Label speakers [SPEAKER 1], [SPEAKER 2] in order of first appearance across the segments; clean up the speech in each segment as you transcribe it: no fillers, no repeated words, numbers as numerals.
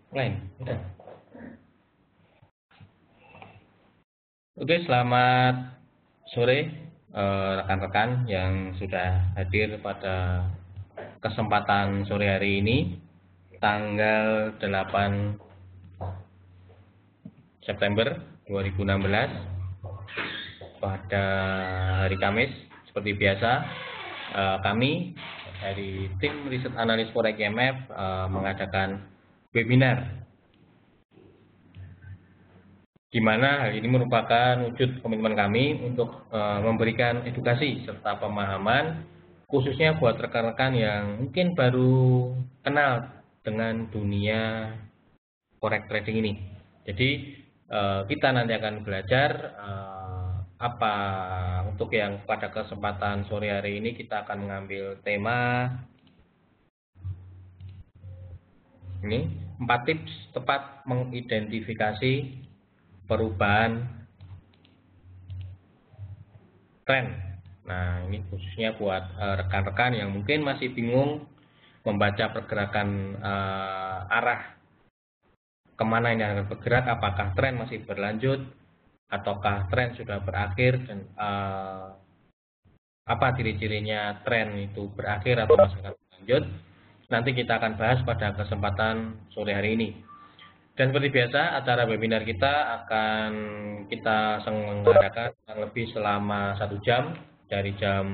[SPEAKER 1] Lain. Udah. Oke, selamat sore rekan-rekan yang sudah hadir pada kesempatan sore hari ini, tanggal 8 September 2016 pada hari Kamis. Seperti biasa, kami dari tim riset analis Forex IMF mengadakan webinar, di mana hal ini merupakan wujud komitmen kami untuk memberikan edukasi serta pemahaman, khususnya buat rekan-rekan yang mungkin baru kenal dengan dunia forex trading ini. Jadi kita nanti akan belajar apa untuk yang pada kesempatan sore hari ini kita akan mengambil tema ini 4 tips tepat mengidentifikasi perubahan tren. Nah, ini khususnya buat rekan-rekan yang mungkin masih bingung membaca pergerakan arah kemana ini akan bergerak, apakah tren masih berlanjut ataukah tren sudah berakhir, dan apa ciri-cirinya tren itu berakhir atau masih akan berlanjut. Nanti kita akan bahas pada kesempatan sore hari ini. Dan seperti biasa, acara webinar kita akan kita selenggarakan kurang lebih selama 1 jam, dari jam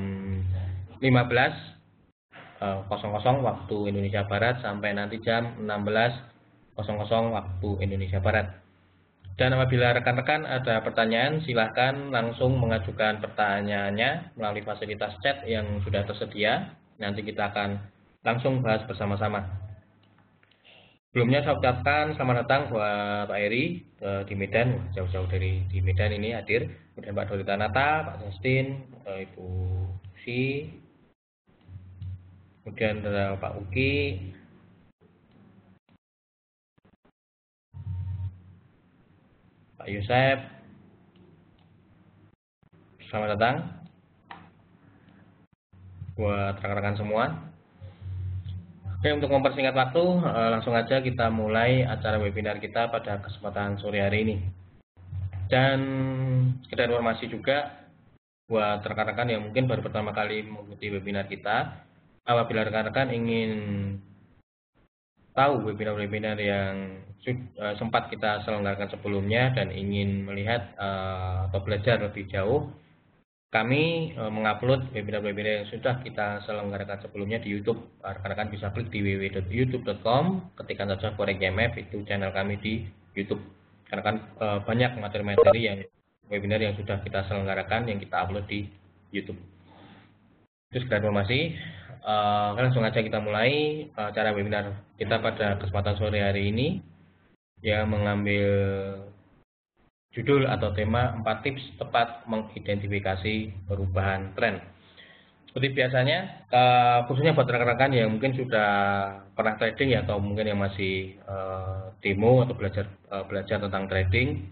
[SPEAKER 1] 15.00 waktu Indonesia Barat sampai nanti jam 16.00 waktu Indonesia Barat. Dan apabila rekan-rekan ada pertanyaan, silahkan langsung mengajukan pertanyaannya melalui fasilitas chat yang sudah tersedia. Nanti kita akan langsung bahas bersama-sama. Sebelumnya saya ucapkan selamat datang buat Pak Eri di Medan, jauh-jauh dari di Medan ini hadir. Kemudian Pak Dorita Nata, Pak Justin, Ibu Si, kemudian ada Pak Uki, Pak Yosep. Selamat datang buat rekan-rekan semua. Oke, untuk mempersingkat waktu, langsung aja kita mulai acara webinar kita pada kesempatan sore hari ini. Dan sekedar informasi juga buat rekan-rekan yang mungkin baru pertama kali mengikuti webinar kita, apabila rekan-rekan ingin tahu webinar-webinar yang sempat kita selenggarakan sebelumnya dan ingin melihat atau belajar lebih jauh, kami mengupload webinar-webinar yang sudah kita selenggarakan sebelumnya di YouTube. Rekan-rekan bisa klik di www.youtube.com, ketikkan saja Forex IMF, itu channel kami di YouTube. Karena kan banyak materi-materi yang webinar yang sudah kita selenggarakan yang kita upload di YouTube. Itu sekedar informasi. Langsung aja kita mulai acara webinar kita pada kesempatan sore hari ini, yang mengambil judul atau tema 4 tips tepat mengidentifikasi perubahan tren. Seperti biasanya, khususnya buat rekan-rekan yang mungkin sudah pernah trading ya, atau mungkin yang masih demo atau belajar tentang trading,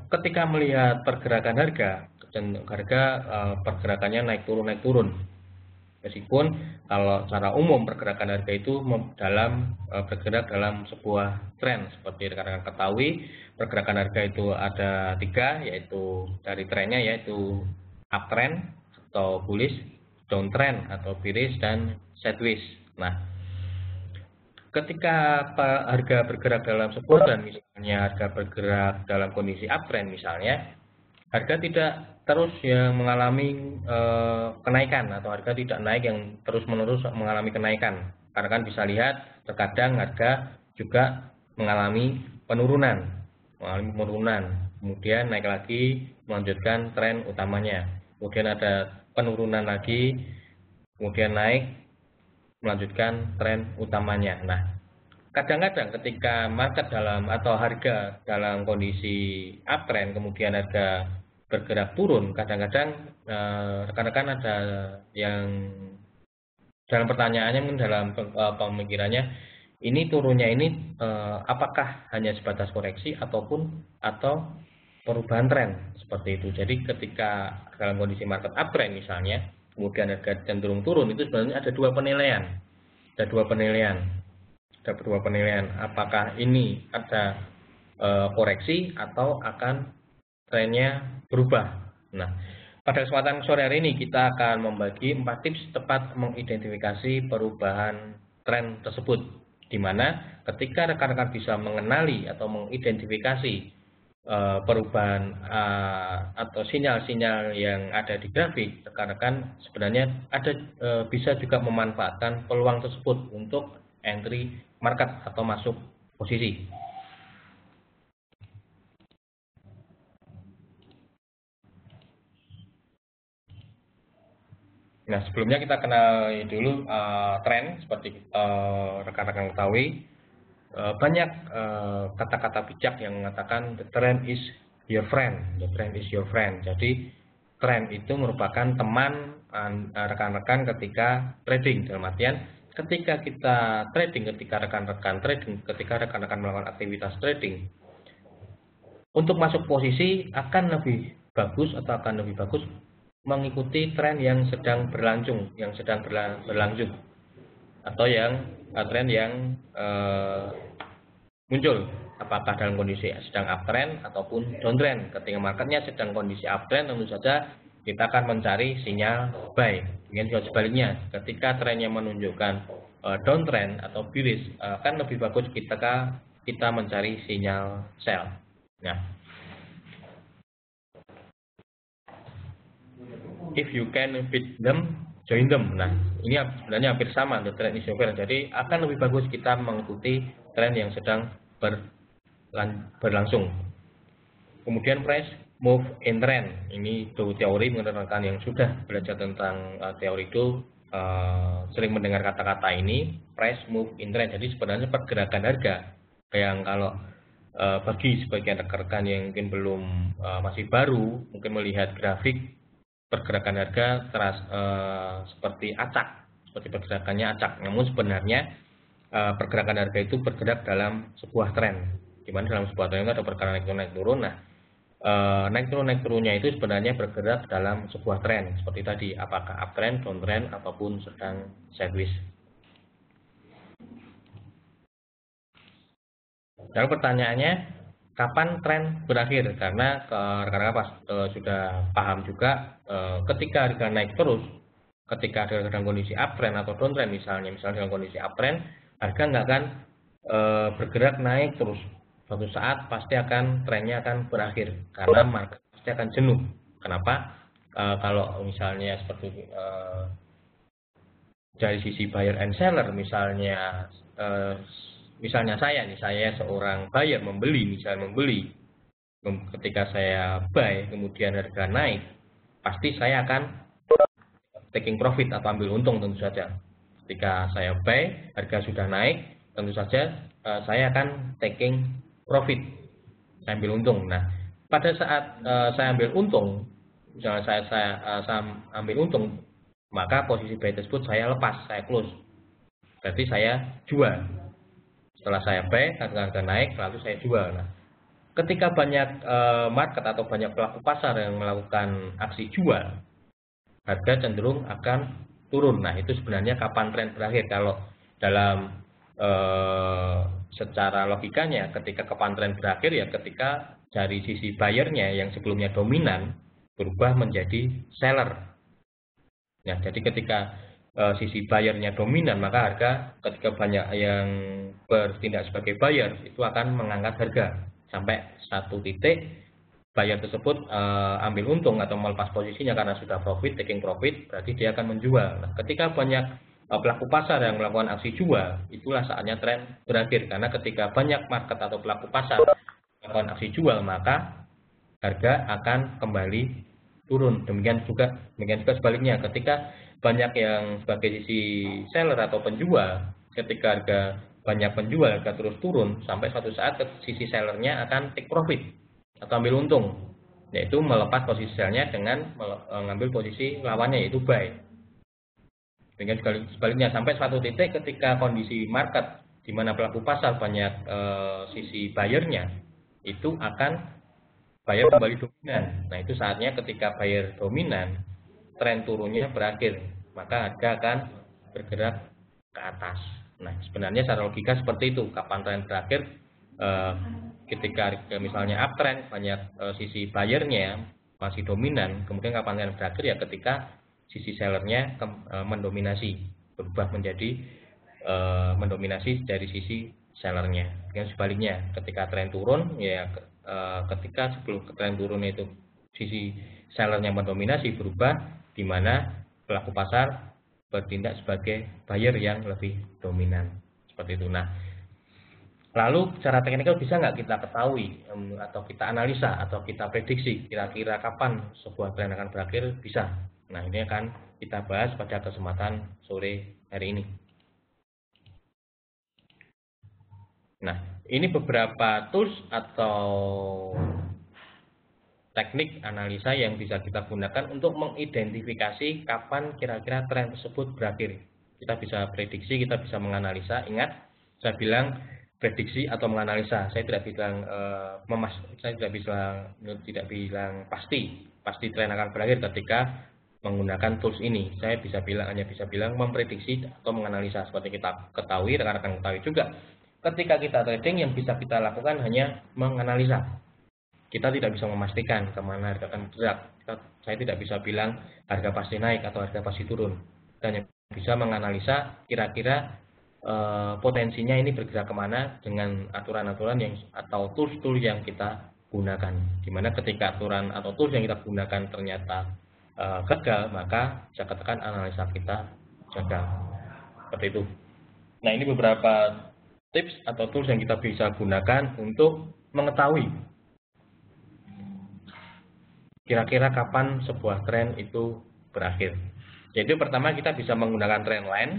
[SPEAKER 1] ketika melihat pergerakan harga, pergerakannya naik turun. Meskipun kalau secara umum pergerakan harga itu bergerak dalam sebuah tren. Seperti rekan-rekan ketahui, pergerakan harga itu ada 3, yaitu dari trennya, yaitu uptrend atau bullish, downtrend atau bearish, dan sideways. Nah, ketika harga bergerak dalam sebuah tren, misalnya harga bergerak dalam kondisi uptrend misalnya, harga tidak terus yang mengalami kenaikan, atau harga tidak naik yang terus-menerus mengalami kenaikan. Karena kan bisa lihat terkadang harga juga mengalami penurunan, kemudian naik lagi melanjutkan tren utamanya, kemudian ada penurunan lagi, kemudian naik melanjutkan tren utamanya. Nah, kadang-kadang ketika market atau harga dalam kondisi uptrend, kemudian harga bergerak turun, kadang-kadang rekan-rekan ada yang dalam pertanyaannya, mungkin dalam pemikirannya, ini turunnya ini apakah hanya sebatas koreksi atau perubahan tren, seperti itu. Jadi ketika dalam kondisi market uptrend misalnya, kemudian harga cenderung turun, itu sebenarnya ada dua penilaian. Ada dua penilaian, apakah ini ada koreksi atau akan trennya berubah. Nah, pada kesempatan sore hari ini kita akan membagi 4 tips tepat mengidentifikasi perubahan tren tersebut, di mana ketika rekan-rekan bisa mengenali atau mengidentifikasi perubahan atau sinyal-sinyal yang ada di grafik, rekan-rekan sebenarnya bisa juga memanfaatkan peluang tersebut untuk entry market atau masuk posisi. Nah, sebelumnya kita kenal dulu tren. Seperti rekan-rekan ketahui, banyak kata-kata bijak yang mengatakan the trend is your friend, the trend is your friend. Jadi tren itu merupakan teman rekan-rekan ketika trading. Dalam artian ketika kita trading, ketika rekan-rekan trading, ketika rekan-rekan melakukan aktivitas trading, untuk masuk posisi akan lebih bagus atau akan lebih bagus mengikuti tren yang sedang berlangsung, atau yang tren yang muncul, apakah dalam kondisi sedang uptrend ataupun downtrend. Ketika marketnya sedang kondisi uptrend, tentu saja kita akan mencari sinyal buy. Dengan juga sebaliknya, ketika trennya menunjukkan downtrend atau bearish, akan lebih bagus kita mencari sinyal sell. Nah, if you can beat them, join them. Nah, ini sebenarnya hampir sama, the trend is your friend. Jadi akan lebih bagus kita mengikuti tren yang sedang berlangsung. Kemudian price move in trend. Ini itu teori, menurut rekan yang sudah belajar tentang teori itu sering mendengar kata-kata ini, price move in trend. Jadi sebenarnya pergerakan harga yang kalau bagi sebagian rekan-rekan yang mungkin belum masih baru, mungkin melihat grafik pergerakan harga seperti acak, seperti pergerakannya acak. Namun sebenarnya pergerakan harga itu bergerak dalam sebuah tren, di mana dalam sebuah tren itu ada pergerakan naik turun. Nah, naik turunnya itu sebenarnya bergerak dalam sebuah tren, seperti tadi, apakah uptrend, downtrend, ataupun sedang sideways. Lalu pertanyaannya, kapan tren berakhir? Karena rekan-rekan sudah paham juga, ketika harga naik terus, ketika ada dalam kondisi uptrend atau downtrend, misalnya dalam kondisi uptrend, harga nggak akan bergerak naik terus. Suatu saat pasti trennya akan berakhir, karena market pasti akan jenuh. Kenapa? Kalau misalnya seperti dari sisi buyer and seller, misalnya saya seorang buyer membeli, ketika saya buy kemudian harga naik, pasti saya akan taking profit atau ambil untung. Tentu saja ketika saya buy harga sudah naik, tentu saja saya akan taking profit, saya ambil untung. Nah, pada saat saya ambil untung, misalnya saya ambil untung, maka posisi buy tersebut saya lepas, saya close, berarti saya jual. Setelah saya buy, harga naik, lalu saya jual. Nah, ketika banyak market atau banyak pelaku pasar yang melakukan aksi jual, harga cenderung akan turun. Nah, itu sebenarnya kapan tren berakhir. Kalau dalam secara logikanya, ketika kapan tren berakhir, ya ketika dari sisi buyernya yang sebelumnya dominan berubah menjadi seller. Nah, jadi ketika sisi buyernya dominan, maka harga ketika banyak yang bertindak sebagai buyer itu akan mengangkat harga sampai satu titik, buyer tersebut ambil untung atau melepas posisinya karena sudah profit, taking profit, berarti dia akan menjual. Nah, ketika banyak pelaku pasar yang melakukan aksi jual, itulah saatnya tren berakhir, karena ketika banyak market atau pelaku pasar melakukan aksi jual, maka harga akan kembali turun. Demikian juga sebaliknya, ketika banyak yang sebagai sisi seller atau penjual, ketika harga banyak penjual, harga terus turun, sampai suatu saat sisi sellernya akan take profit atau ambil untung, yaitu melepas posisi sellernya dengan mengambil posisi lawannya, yaitu buy. Dengan sebaliknya, sampai suatu titik ketika kondisi market di mana pelaku pasar banyak sisi buyernya, itu akan buyer kembali dominan. Nah, itu saatnya ketika buyer dominan, tren turunnya berakhir, maka harga akan bergerak ke atas. Nah, sebenarnya secara logika seperti itu. Kapan tren berakhir? Ketika misalnya uptrend, banyak sisi buyernya masih dominan, kemudian kapan tren berakhir ya ketika sisi sellernya mendominasi, berubah menjadi mendominasi dari sisi sellernya. Yang sebaliknya, ketika tren turun ya ketika sebelum tren turun itu sisi sellernya mendominasi, berubah di mana pelaku pasar bertindak sebagai buyer yang lebih dominan, seperti itu. Nah, lalu secara teknikal bisa nggak kita ketahui atau kita analisa atau kita prediksi kira-kira kapan sebuah tren akan berakhir? Bisa. Nah, ini akan kita bahas pada kesempatan sore hari ini. Nah, ini beberapa tools atau teknik analisa yang bisa kita gunakan untuk mengidentifikasi kapan kira-kira tren tersebut berakhir. Kita bisa prediksi, kita bisa menganalisa. Ingat, saya bilang prediksi atau menganalisa. Saya tidak bilang saya tidak bilang pasti tren akan berakhir ketika menggunakan tools ini. Saya hanya bisa bilang memprediksi atau menganalisa. Seperti kita ketahui, rekan-rekan ketahui juga. Ketika kita trading, yang bisa kita lakukan hanya menganalisa. Kita tidak bisa memastikan kemana harga akan bergerak. Saya tidak bisa bilang harga pasti naik atau harga pasti turun. Dan yang bisa menganalisa kira-kira potensinya ini bergerak kemana dengan aturan-aturan yang atau tools-tools yang kita gunakan. Dimana ketika aturan atau tools yang kita gunakan ternyata gagal, maka bisa katakan analisa kita gagal. Seperti itu. Nah, ini beberapa tips atau tools yang kita bisa gunakan untuk mengetahui kira-kira kapan sebuah tren itu berakhir. Yaitu pertama kita bisa menggunakan trend line.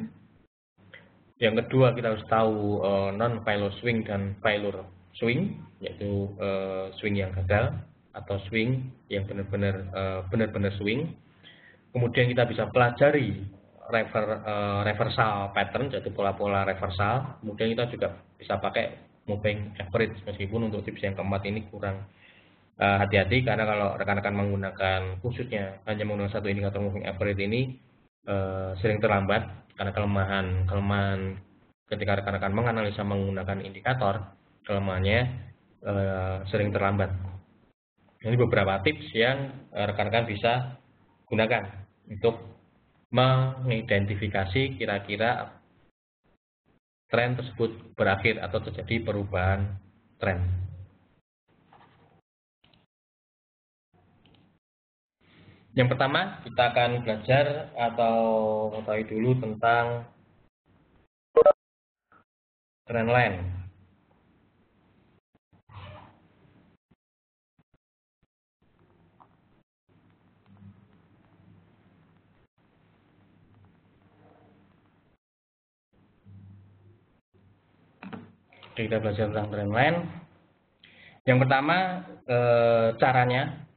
[SPEAKER 1] Yang kedua kita harus tahu non-failure swing dan failure swing, yaitu swing yang gagal atau swing yang benar-benar swing. Kemudian kita bisa pelajari reversal pattern, yaitu pola-pola reversal. Kemudian kita juga bisa pakai moving average, meskipun untuk tips yang keempat ini kurang hati-hati, karena kalau rekan-rekan menggunakan khususnya hanya menggunakan satu indikator moving average ini sering terlambat, karena kelemahan ketika rekan-rekan menganalisa menggunakan indikator, kelemahannya sering terlambat. Ini beberapa tips yang rekan-rekan bisa gunakan untuk mengidentifikasi kira-kira tren tersebut berakhir atau terjadi perubahan tren. Yang pertama, kita akan belajar atau mengetahui dulu tentang trend line. Kita belajar tentang trend line. Yang pertama,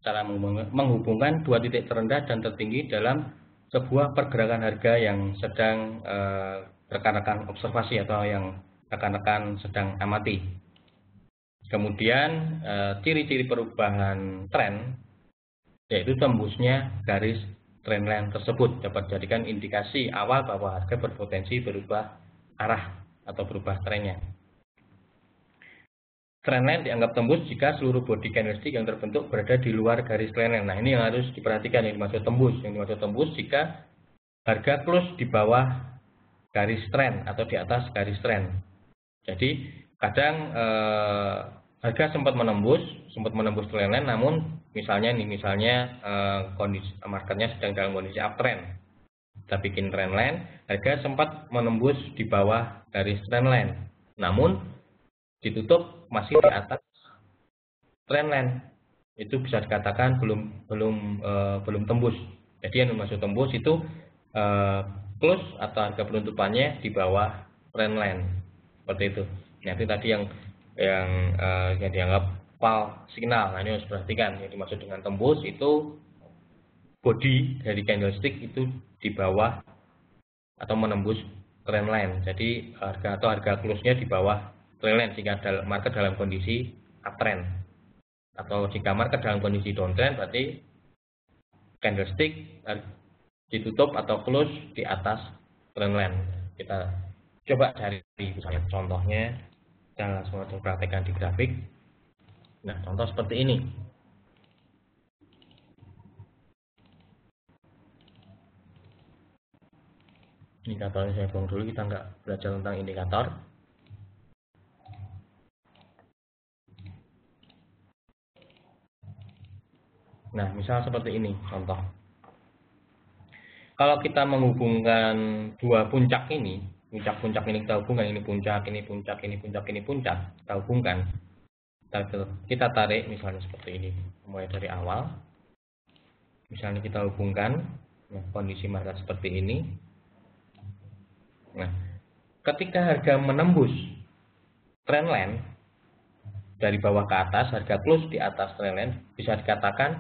[SPEAKER 1] cara menghubungkan dua titik terendah dan tertinggi dalam sebuah pergerakan harga yang sedang rekan-rekan observasi atau yang rekan-rekan sedang amati. Kemudian ciri-ciri perubahan tren, yaitu tembusnya garis trendline tersebut dapat dijadikan indikasi awal bahwa harga berpotensi berubah arah atau berubah trennya. Trendline dianggap tembus jika seluruh body candlestick yang terbentuk berada di luar garis trendline. Nah, ini yang harus diperhatikan, yang dimaksud tembus. Yang dimaksud tembus jika harga close di bawah garis trend atau di atas garis trend. Jadi kadang harga sempat menembus trendline, namun misalnya kondisi marketnya sedang dalam kondisi uptrend. Kita bikin trendline, harga sempat menembus di bawah garis trendline, namun ditutup masih di atas trendline. Itu bisa dikatakan belum tembus. Jadi yang dimaksud tembus itu close atau harga penutupannya di bawah trendline, seperti itu. Nah, itu tadi yang dianggap fall signal. Nah, ini harus perhatikan, yang dimaksud dengan tembus itu body dari candlestick itu di bawah atau menembus trendline. Jadi harga close-nya di bawah trendline jika market dalam kondisi uptrend, atau jika market dalam kondisi downtrend berarti candlestick ditutup atau close di atas trendline. Kita Coba cari misalnya contohnya, kita langsung praktekkan di grafik. Nah, contoh seperti ini. Indikatornya saya buang dulu, kita nggak belajar tentang indikator. Nah, misal seperti ini contoh. Kalau kita menghubungkan dua puncak ini, puncak-puncak ini kita hubungkan, ini puncak, ini puncak, ini puncak, ini puncak, kita hubungkan. Kita tarik misalnya seperti ini, mulai dari awal. Misalnya kita hubungkan, nah, kondisi market seperti ini. Nah, ketika harga menembus trendline dari bawah ke atas, harga close di atas trendline, bisa dikatakan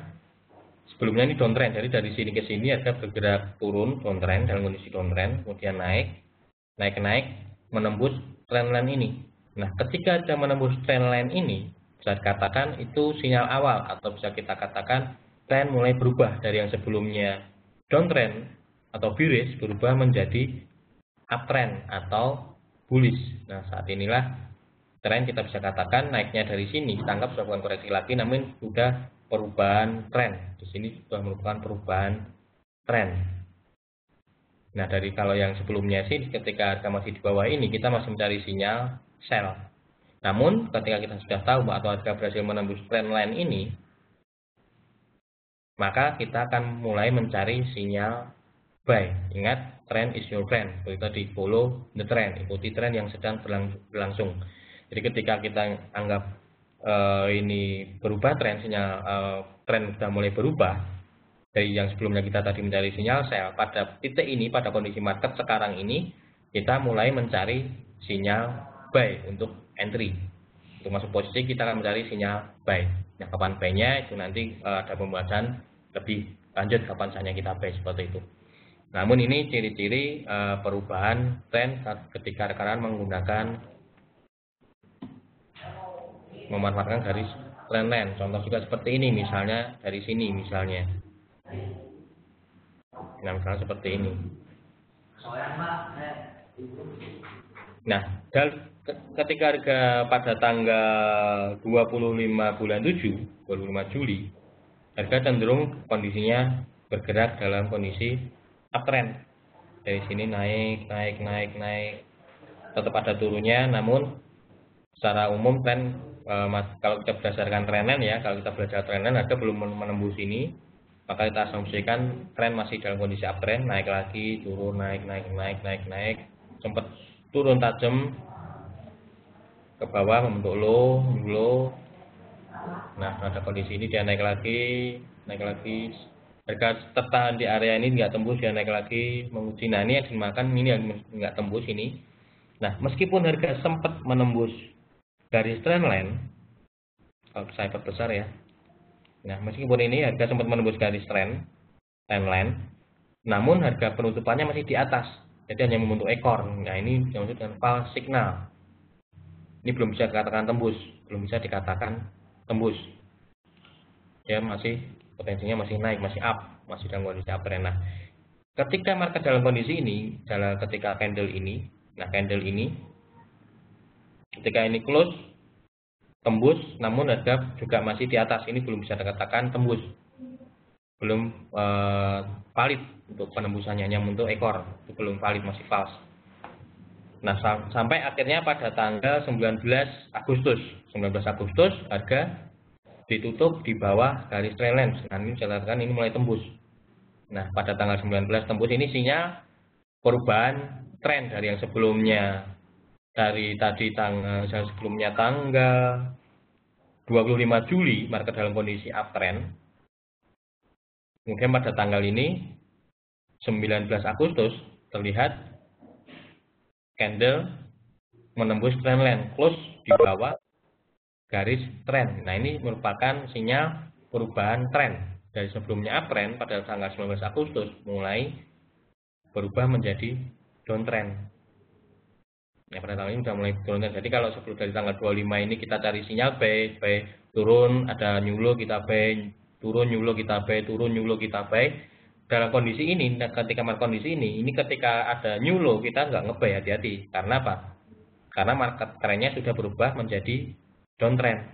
[SPEAKER 1] sebelumnya ini downtrend. Jadi dari sini ke sini harga bergerak turun, downtrend dalam kondisi downtrend, kemudian naik, menembus trendline ini. Nah, ketika harga menembus trendline ini, bisa dikatakan itu sinyal awal, atau bisa kita katakan tren mulai berubah dari yang sebelumnya downtrend atau bearish berubah menjadi uptrend atau bullish. Nah, saat inilah tren kita bisa katakan naiknya dari sini kita anggap sudah bukan koreksi lagi, namun sudah perubahan tren. Di sini sudah merupakan perubahan tren. Nah, dari kalau yang sebelumnya sih ketika harga masih di bawah ini kita masih mencari sinyal sell. Namun ketika kita sudah tahu atau harga berhasil menembus trendline ini, maka kita akan mulai mencari sinyal buy. Ingat, trend is your friend. Itu tadi, follow the trend, ikuti tren yang sedang berlangsung. Jadi ketika kita anggap ini berubah tren, sinyal tren sudah mulai berubah dari yang sebelumnya kita tadi mencari sinyal sell, pada titik ini, pada kondisi market sekarang ini, kita mulai mencari sinyal buy untuk entry. Untuk masuk posisi kita akan mencari sinyal buy. Nah, kapan buy-nya itu nanti ada pembahasan lebih lanjut kapan saatnya kita buy, seperti itu. Namun ini ciri-ciri perubahan tren ketika rekan-rekan memanfaatkan garis trendline. Contoh juga seperti ini, misalnya dari sini misalnya. Nah, misalnya seperti ini. Nah, ketika harga pada tanggal 25 bulan 7, 25 Juli, harga cenderung kondisinya bergerak dalam kondisi uptrend. Dari sini naik, tetap ada turunnya, namun secara umum tren kalau kita berdasarkan trendline ya, kalau kita belajar trendline harga belum menembus ini, maka kita asumsikan tren masih dalam kondisi uptrend, naik lagi, turun, naik, sempat turun tajam ke bawah membentuk low. Nah, pada kondisi ini dia naik lagi, harga tertahan di area ini nggak tembus, dia naik lagi menguji. Nah, ini yang dimakan, ini yang nggak tembus ini. Nah, meskipun harga sempat menembus garis trendline, kalau saya perbesar ya. Nah, meskipun ini harga sempat menembus garis trendline, namun harga penutupannya masih di atas, jadi hanya membentuk ekor. Nah, ini yang disebut dengan false signal. Ini belum bisa dikatakan tembus, ya masih potensinya masih naik, masih up, masih dalam kondisi uptrend. Nah, ketika market dalam kondisi ini, ketika candle ini, ketika ini close tembus, namun harga juga masih di atas, ini belum bisa dikatakan tembus, belum valid untuk penembusannya, hanya untuk ekor, itu belum valid, masih false. Nah, sampai akhirnya pada tanggal 19 Agustus harga ditutup di bawah garis trendline. Nah, ini saya katakan ini mulai tembus. Nah, pada tanggal 19 tembus, ini sinyal perubahan tren dari yang sebelumnya, tanggal 25 Juli market dalam kondisi uptrend. Kemudian pada tanggal ini 19 Agustus terlihat candle menembus trendline, close di bawah garis trend. Nah, ini merupakan sinyal perubahan tren dari sebelumnya uptrend pada tanggal 19 Agustus mulai berubah menjadi downtrend. Nah, pada tanggal ini sudah mulai downtrend. Jadi kalau sebelum dari tanggal 25 ini kita cari sinyal buy, turun, ada new low kita buy, turun, new low kita buy, turun, new low kita buy. dalam kondisi ini, ketika market kondisi ini ketika ada new low kita nggak nge-buy, hati-hati. Karena apa? Karena market trennya sudah berubah menjadi downtrend.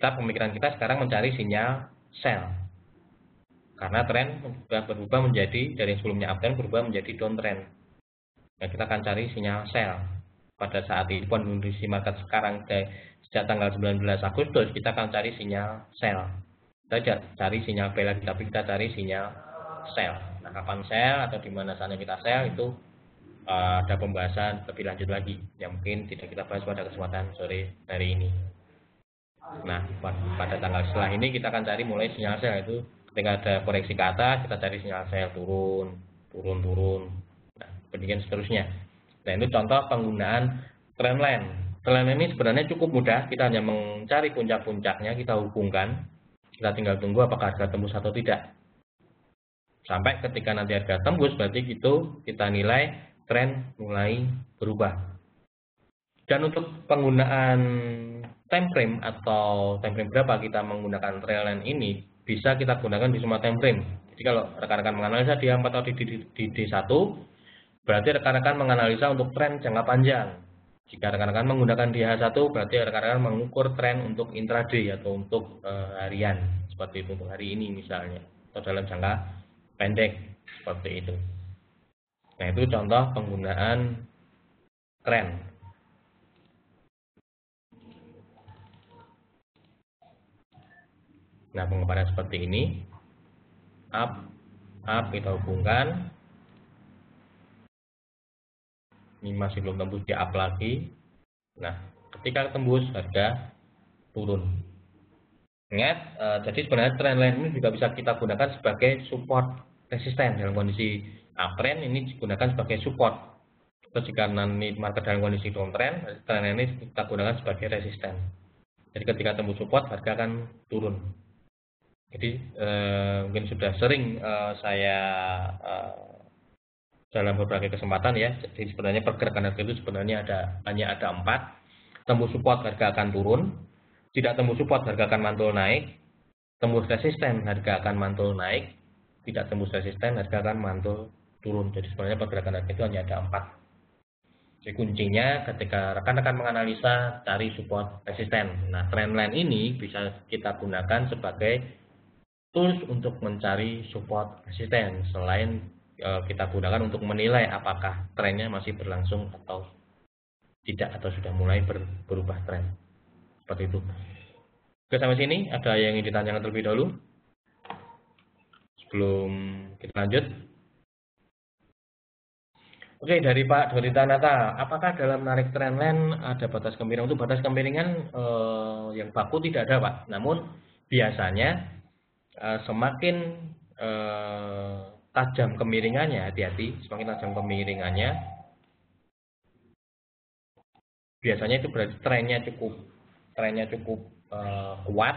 [SPEAKER 1] Pemikiran kita sekarang mencari sinyal sell. Karena tren sudah berubah menjadi dari sebelumnya uptrend berubah menjadi downtrend. Nah, kita akan cari sinyal sell. Pada saat ini kondisi market sekarang sejak tanggal 19 Agustus kita akan cari sinyal sell. Kita cari sinyal buy lagi, tapi kita cari sinyal sell. Nah, kapan sell atau di mana saatnya kita sell itu ada pembahasan lebih lanjut lagi yang mungkin tidak kita bahas pada kesempatan sore hari ini. Nah, pada tanggal setelah ini kita akan cari mulai sinyal sell, itu ketika ada koreksi ke atas kita cari sinyal sell, turun. Nah, demikian seterusnya. Nah, itu contoh penggunaan trendline. Trendline ini sebenarnya cukup mudah, kita hanya mencari puncak-puncaknya, kita hubungkan. Kita tinggal tunggu apakah harga tembus atau tidak. Sampai ketika nanti harga tembus, berarti itu kita nilai tren mulai berubah. Dan untuk penggunaan time frame atau time frame berapa kita menggunakan trendline ini, bisa kita gunakan di semua time frame. Jadi kalau rekan-rekan menganalisa di A4 atau di D1, berarti rekan-rekan menganalisa untuk tren jangka panjang. Jika rekan-rekan menggunakan DH1, berarti rekan-rekan mengukur tren untuk intraday atau untuk harian, seperti itu untuk hari ini misalnya, atau dalam jangka pendek seperti itu. Nah, itu contoh penggunaan tren. Nah, pengembangan seperti ini, up kita hubungkan. Ini masih belum tembus, di up lagi. Nah, ketika tembus harga turun. Ingat, jadi sebenarnya trendline ini juga bisa kita gunakan sebagai support resisten dalam kondisi uptrend, ini digunakan sebagai support. Terus jika nanti market dalam kondisi downtrend, trendline ini kita gunakan sebagai resisten. Jadi ketika tembus support harga akan turun. Jadi mungkin sudah sering saya dalam berbagai kesempatan ya. Jadi sebenarnya pergerakan harga itu sebenarnya hanya ada 4. Tembus support harga akan turun, tidak tembus support harga akan mantul naik, tembus resisten harga akan mantul naik, tidak tembus resisten harga akan mantul turun. Jadi sebenarnya pergerakan harga itu hanya ada 4. Jadi kuncinya ketika rekan-rekan menganalisa cari support resisten. Nah, trendline ini bisa kita gunakan sebagai tools untuk mencari support resisten, selain kita gunakan untuk menilai apakah trennya masih berlangsung atau tidak, atau sudah mulai berubah tren. Seperti itu. Oke, sampai sini ada yang ingin ditanyakan terlebih dahulu sebelum kita lanjut? Oke, dari Pak Dori Tanata, apakah dalam menarik trendline ada batas kemiringan? Untuk batas kemiringan yang baku tidak ada, Pak. Namun biasanya semakin tajam kemiringannya, hati-hati, semakin tajam kemiringannya, biasanya itu berarti trennya cukup kuat.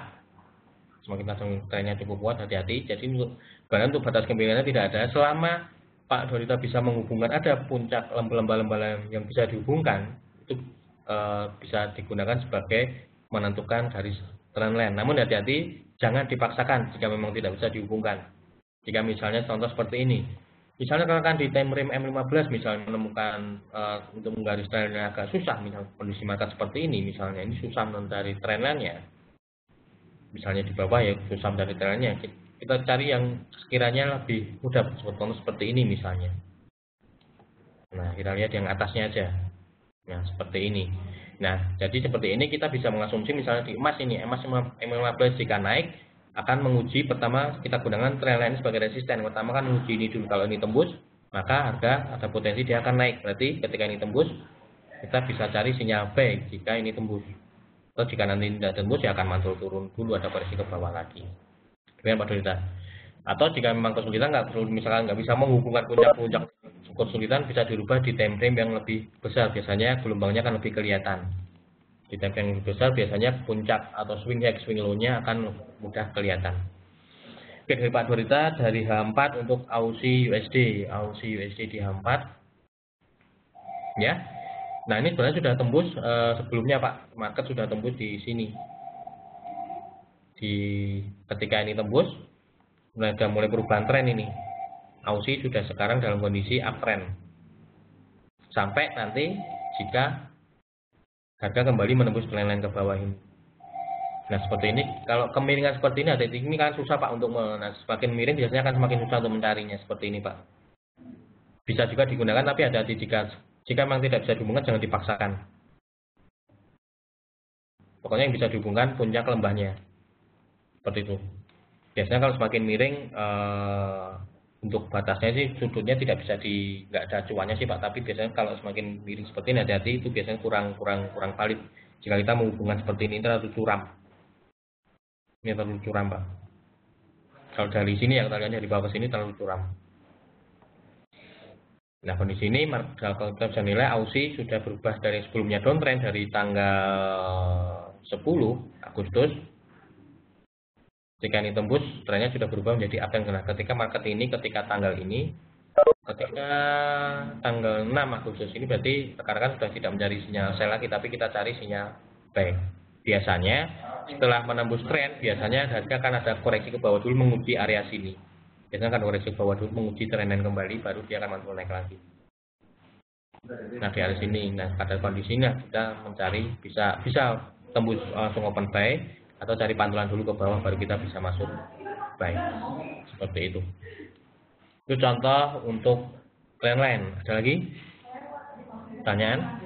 [SPEAKER 1] Semakin tajam trennya cukup kuat, hati-hati. Jadi untuk batas kemiringannya tidak ada. Selama Pak Dorita bisa menghubungkan ada puncak lembah-lembah yang bisa dihubungkan, itu bisa digunakan sebagai menentukan garis trendline. Namun hati-hati, jangan dipaksakan jika memang tidak bisa dihubungkan. Jika misalnya contoh seperti ini, misalnya kalau di time frame M15 misalnya menemukan untuk menggaris trendline agak susah, misalnya kondisi market seperti ini, misalnya ini susah mencari trendline-nya, misalnya di bawah ya susah mencari trendline-nya, kita cari yang sekiranya lebih mudah, seperti ini misalnya. Nah, kita lihat yang atasnya aja. Nah, seperti ini. Nah, jadi seperti ini kita bisa mengasumsi misalnya di emas ini, emas M15 jika naik akan menguji, pertama kita gunakan trendline sebagai resisten. Pertama kan menguji ini dulu, kalau ini tembus maka harga ada potensi dia akan naik. Berarti ketika ini tembus kita bisa cari sinyal buy jika ini tembus. Atau jika nanti tidak tembus ya akan mantul turun dulu, ada koreksi ke bawah lagi. Demikian Pak Dorita. Atau jika memang kesulitan misalkan nggak bisa menghubungkan puncak-puncak, kesulitan bisa dirubah di time frame yang lebih besar. Biasanya gelombangnya akan lebih kelihatan. Di time frame yang lebih besar biasanya puncak atau swing high, swing low-nya akan mudah kelihatan. Oke, dari Pak Dorita, dari H4 untuk AUSI USD di H4. Ya. Nah, ini sebenarnya sudah tembus sebelumnya Pak, market sudah tembus di sini. Ketika ini tembus, sudah mulai perubahan tren ini. Aussie sudah sekarang dalam kondisi uptrend. Sampai nanti jika harga kembali menembus trendline ke bawah ini. Nah seperti ini, kalau kemiringan seperti ini ada titik ini kan susah Pak untuk semakin miring biasanya akan semakin susah untuk mencarinya seperti ini Pak. Bisa juga digunakan tapi hati-hati jika memang tidak bisa dihubungkan jangan dipaksakan. Pokoknya yang bisa dihubungkan puncak lembahnya. Seperti itu. Biasanya kalau semakin miring untuk batasnya sih sudutnya tidak bisa nggak ada acuannya sih Pak, tapi biasanya kalau semakin miring seperti ini hati-hati itu biasanya kurang valid. Jika kita menghubungkan seperti ini terlalu curam. Ini terlalu curam Pak. Kalau dari sini yang kita lihat dari bawah ke sini terlalu curam. Nah kondisi ini kita bisa nilai Aussie sudah berubah dari sebelumnya downtrend dari tanggal 10 Agustus. Jika ini tembus, trennya sudah berubah menjadi uptrend. Nah, ketika tanggal 6 Agustus ini berarti rekan-rekan sudah tidak mencari sinyal sell lagi, tapi kita cari sinyal buy. Biasanya setelah menembus tren, biasanya harga akan ada koreksi ke bawah dulu menguji area sini. Biasanya akan koreksi ke bawah dulu menguji trendline kembali, baru dia akan mampu naik lagi. Nah di area sini, nah pada kondisi ini kita mencari bisa tembus langsung open buy atau cari pantulan dulu ke bawah baru kita bisa masuk buy. Seperti itu. Itu contoh untuk trendline. Ada lagi? Pertanyaan?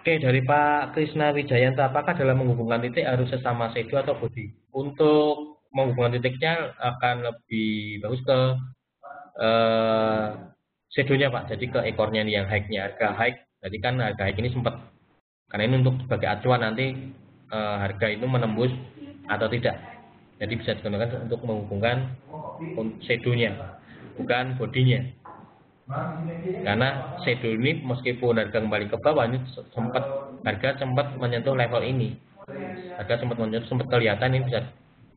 [SPEAKER 1] Oke, dari Pak Krisna Wijayanto, apakah dalam menghubungkan titik harus sesama shadow atau body? Untuk menghubungkan titiknya akan lebih bagus ke shadownya Pak, jadi ke ekornya nih yang high-nya, harga high. Jadi kan harga high ini sempat, karena ini untuk sebagai acuan nanti harga itu menembus atau tidak. Jadi bisa digunakan untuk menghubungkan shadownya, bukan bodinya. Karena shadow ini meskipun harga kembali ke bawah ini harga sempat menyentuh level ini, sempat kelihatan ini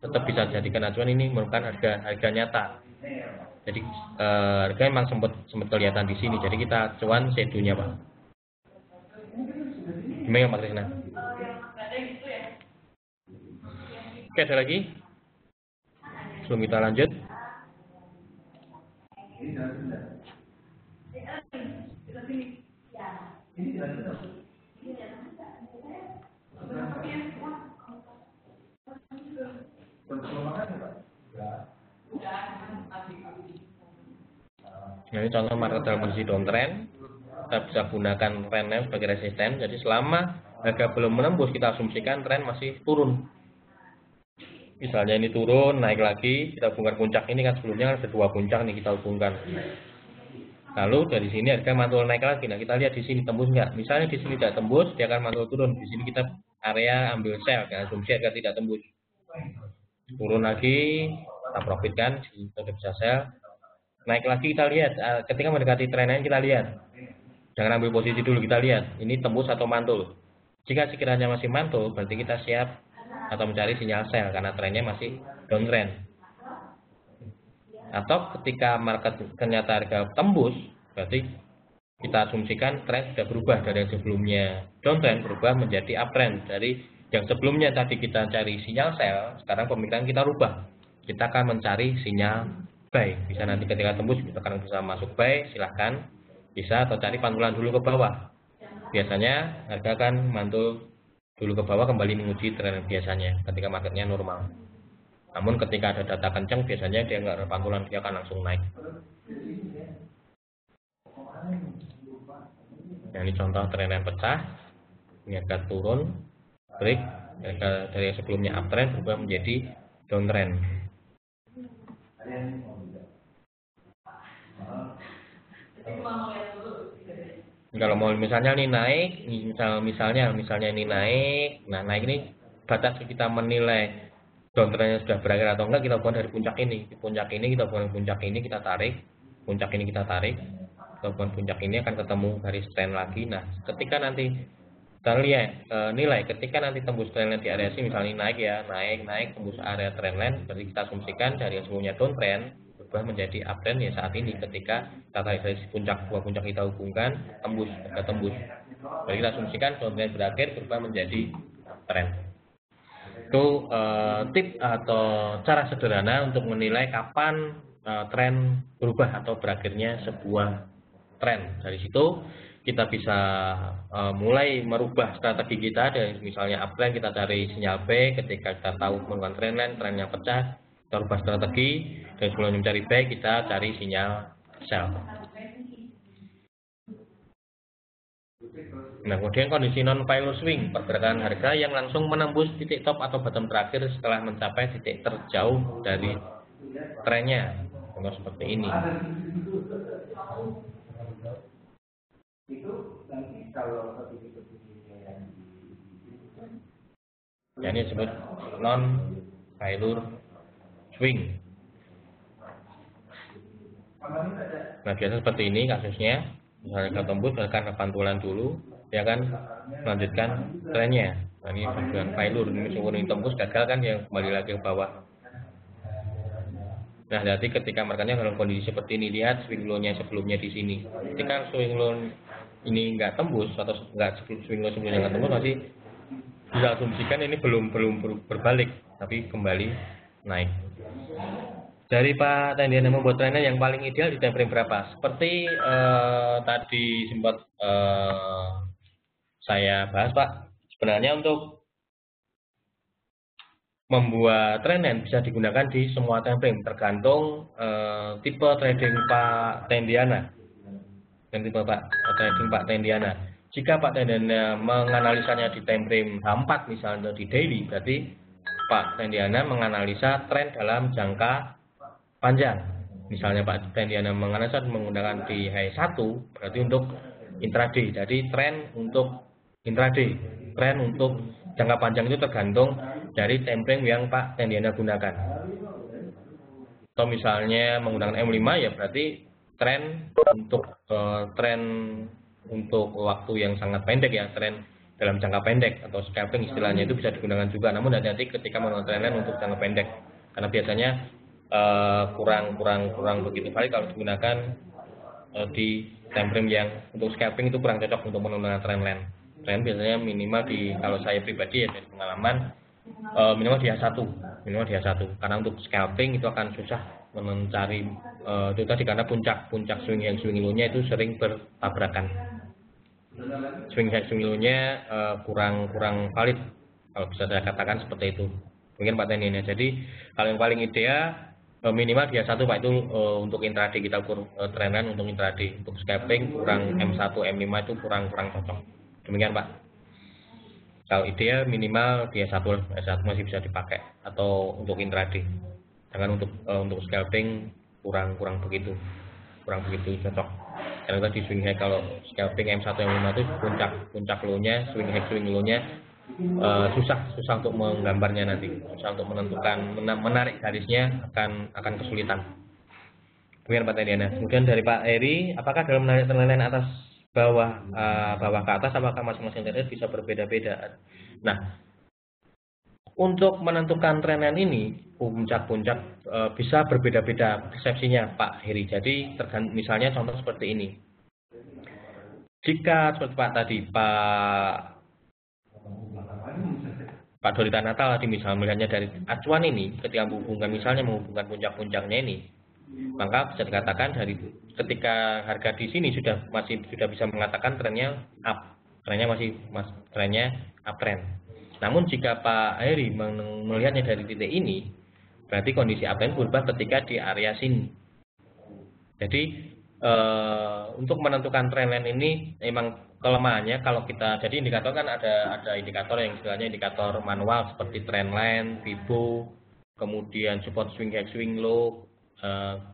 [SPEAKER 1] tetap bisa dijadikan acuan, ini merupakan harga nyata. Jadi harga memang sempat kelihatan di sini, jadi kita acuan shadownya Pak. Gimana Pak Krisna? Oke, ada lagi? Sebelum kita lanjut. Nah, ini contoh market dalam kondisi downtrend. Kita bisa gunakan trendnya sebagai resisten. Jadi selama harga belum menembus, kita asumsikan tren masih turun. Misalnya ini turun, naik lagi, kita hubungkan puncak ini kan sebelumnya ada 2 puncak nih kita hubungkan. Lalu dari sini harga mantul naik lagi. Nah kita lihat di sini tembus nggak? Misalnya di sini tidak tembus, dia akan mantul turun. Di sini kita area ambil sell, kan? Asumsi harga tidak tembus. Turun lagi, kita profit kan, kita bisa sell. Naik lagi kita lihat, ketika mendekati tren lain kita lihat. Jangan ambil posisi dulu, kita lihat ini tembus atau mantul. Jika sekiranya masih mantul, berarti kita siap atau mencari sinyal sell karena trennya masih downtrend. Atau ketika market ternyata harga tembus, berarti kita asumsikan tren sudah berubah dari yang sebelumnya downtrend berubah menjadi uptrend. Dari yang sebelumnya tadi kita cari sinyal sell, sekarang pemikiran kita rubah. Kita akan mencari sinyal buy. Bisa nanti ketika tembus kita akan bisa masuk buy, silahkan bisa, atau cari pantulan dulu ke bawah. Biasanya harga akan mantul dulu ke bawah kembali menguji tren biasanya ketika marketnya normal. Namun ketika ada data kencang biasanya dia nggak ada pantulan, dia akan langsung naik. Nah ini contoh tren yang pecah, ini harga turun, break, harga dari yang sebelumnya uptrend berubah menjadi downtrend. Kalau mau misalnya ini naik, misalnya ini naik, nah naik ini batas kita menilai downtrendnya sudah berakhir atau enggak, kita buat dari puncak ini. Di puncak ini kita buat puncak ini, kita tarik, puncak ini kita tarik, kita buat puncak ini akan ketemu garis trend lagi. Nah ketika nanti kita lihat nilai, ketika nanti tembus trendline di area sini, misalnya naik ya, naik tembus area trendline, berarti kita asumsikan dari yang sebelumnya downtrend berubah menjadi uptrend ya saat ini ketika kita tarik dari puncak, 2 puncak kita hubungkan tembus, harga tembus. Jadi kita asumsikan downtrend berakhir berubah menjadi uptrend. Itu tip atau cara sederhana untuk menilai kapan tren berubah atau berakhirnya sebuah tren. Dari situ kita bisa mulai merubah strategi kita. Dari misalnya uptrend kita cari sinyal B, ketika kita tahu menggunakan trendline, trennya pecah, kita rubah strategi, dan sebelum mencari buy kita cari sinyal sell. Nah, kemudian kondisi non-failure swing, pergerakan harga yang langsung menembus titik top atau bottom terakhir setelah mencapai titik terjauh dari trennya. Contoh seperti ini. Ya, ini disebut non-failure swing. Nah, biasa seperti ini kasusnya. Misalnya tembus, misalkan pantulan dulu, dia akan melanjutkan trennya. Nah, ini tujuan failure, ini meskipun tembus gagal kan, yang kembali lagi ke bawah. Nah, jadi ketika marketnya dalam kondisi seperti ini, lihat swing low-nya sebelumnya di sini. Ketika swing low ini nggak tembus atau nggak swing low sebelumnya nggak tembus, masih bisa asumsikan ini belum berbalik, tapi kembali naik. Dari Pak Tendiana membuat trennya yang paling ideal di time frame berapa? Seperti tadi sempat saya bahas, Pak. Sebenarnya untuk membuat trendline bisa digunakan di semua time frame, tergantung tipe trading Pak Tendiana dan tipe trading Pak Tendiana. Jika Pak Tendiana menganalisanya di time frame H4 misalnya di daily, berarti Pak Tendiana menganalisa tren dalam jangka panjang. Misalnya Pak Tendiana menganalisa menggunakan di H1, berarti untuk intraday. Jadi tren untuk intraday, tren untuk jangka panjang itu tergantung dari time frame yang Pak Tendiana gunakan. Atau misalnya menggunakan M5, ya berarti tren untuk waktu yang sangat pendek, ya, tren dalam jangka pendek atau scalping istilahnya, itu bisa digunakan juga. Namun hati-hati ketika menggunakan trendline untuk jangka pendek, karena biasanya kurang begitu baik kalau digunakan di time frame yang untuk scalping, itu kurang cocok untuk menggunakan trendline. Trend biasanya minimal kalau saya pribadi ya dari pengalaman minimal di H1, karena untuk scalping itu akan susah mencari itu tadi, karena puncak swing low-nya itu sering bertabrakan. Swing low-nya kurang valid kalau bisa saya katakan seperti itu. Mungkin Pak Tendiana. Jadi kalau yang paling ideal minimal dia satu, Pak, itu untuk intraday kita ukur trendline untuk intraday. Untuk scalping kurang M1, M5 itu kurang cocok. Demikian, Pak. Kalau ideal minimal dia satu masih bisa dipakai, atau untuk intraday. Jangan untuk scalping kurang begitu cocok. Karena tadi swing high, kalau scalping M1 M5 itu puncak low-nya, swing low-nya susah untuk menggambarnya nanti, susah untuk menentukan, menarik garisnya akan kesulitan. Kemudian Pak Tendiana. Kemudian dari Pak Eri, apakah dalam menarik trendline atas bawah ke atas, apakah masing-masing trader bisa berbeda-beda? Nah, untuk menentukan trendline ini puncak bisa berbeda-beda persepsinya, Pak Heri. Jadi misalnya contoh seperti ini. Jika seperti Pak tadi, Pak Dorita Natal tadi misalnya melihatnya dari acuan ini, ketika menghubungkan puncak-puncaknya ini, maka bisa dikatakan dari ketika harga di sini sudah bisa mengatakan trennya up, trennya uptrend. Namun jika Pak Heri melihatnya dari titik ini, berarti kondisi uptrend berubah ketika di area sini. Jadi untuk menentukan trendline ini memang kelemahannya, kalau kita, jadi indikator kan ada indikator yang istilahnya indikator manual seperti trendline, Fibo, kemudian support swing high, swing low,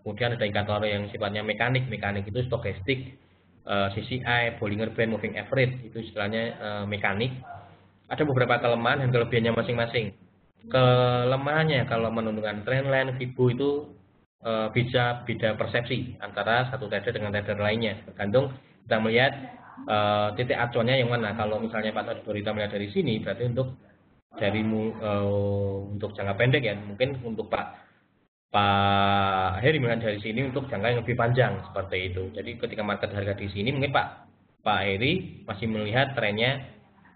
[SPEAKER 1] kemudian ada indikator yang sifatnya mekanik itu stokastik, CCI, Bollinger Band, Moving Average, itu istilahnya mekanik. Ada beberapa kelemahan dan kelebihannya masing-masing. Kelemahannya kalau menentukan trendline, Fibo itu bisa beda persepsi antara satu trader dengan trader lainnya, tergantung kita melihat titik acuannya yang mana. Kalau misalnya Pak Dorita melihat dari sini, berarti untuk jangka pendek, ya, mungkin untuk Pak Heri melihat dari sini untuk jangka yang lebih panjang seperti itu. Jadi ketika market harga di sini, mungkin Pak Heri masih melihat trennya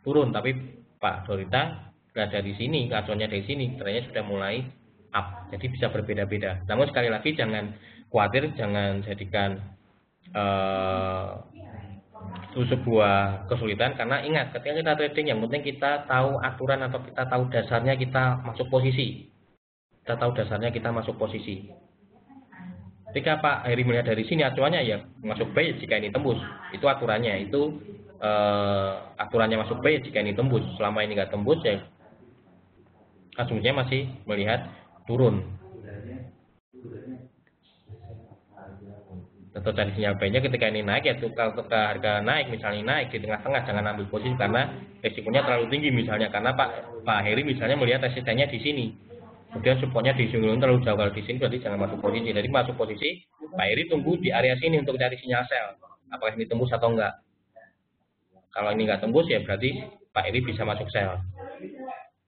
[SPEAKER 1] turun, tapi Pak Dorita Nah dari sini, acuannya dari sini, trennya sudah mulai up. Jadi bisa berbeda-beda. Namun sekali lagi jangan khawatir, jangan jadikan itu sebuah kesulitan, karena ingat ketika kita trading yang penting kita tahu aturan atau kita tahu dasarnya kita masuk posisi. Kita tahu dasarnya kita masuk posisi. Ketika Pak Heri melihat dari sini acuannya ya masuk buy jika ini tembus, itu aturannya, itu aturannya masuk buy jika ini tembus. Selama ini nggak tembus ya asumsinya masih melihat turun. Atau cari sinyal buy-nya ketika ini naik ya, kalau ketika harga naik misalnya naik di tengah-tengah jangan ambil posisi karena resikonya terlalu tinggi misalnya, karena Pak Heri misalnya melihat resistennya di sini. Kemudian supportnya di sini terlalu jauh, kalau di sini berarti jangan masuk posisi. Jadi masuk posisi, Pak Heri tunggu di area sini untuk cari sinyal sell. Apakah ini tembus atau enggak? Kalau ini enggak tembus ya berarti Pak Heri bisa masuk sell.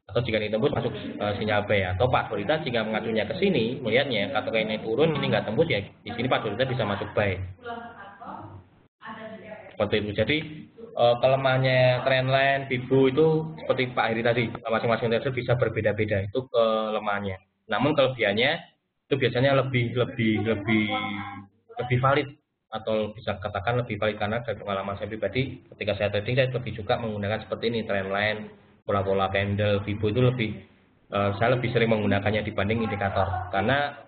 [SPEAKER 1] Atau jika ini tembus masuk sinyal buy. Atau Pak Dorita jika mengacunya ke sini, melihatnya ketika ini turun ini enggak tembus ya di sini Pak Dorita bisa masuk buy. Seperti itu. Jadi kelemahannya trendline, Bibu itu seperti Pak Heri tadi, masing-masing trader bisa berbeda-beda itu kelemahannya. Namun kelebihannya itu biasanya lebih valid, atau bisa katakan lebih valid karena dari pengalaman saya pribadi ketika saya trading saya lebih suka menggunakan seperti ini, trendline, pola-pola candle, Bibu itu saya lebih sering menggunakannya dibanding indikator. Karena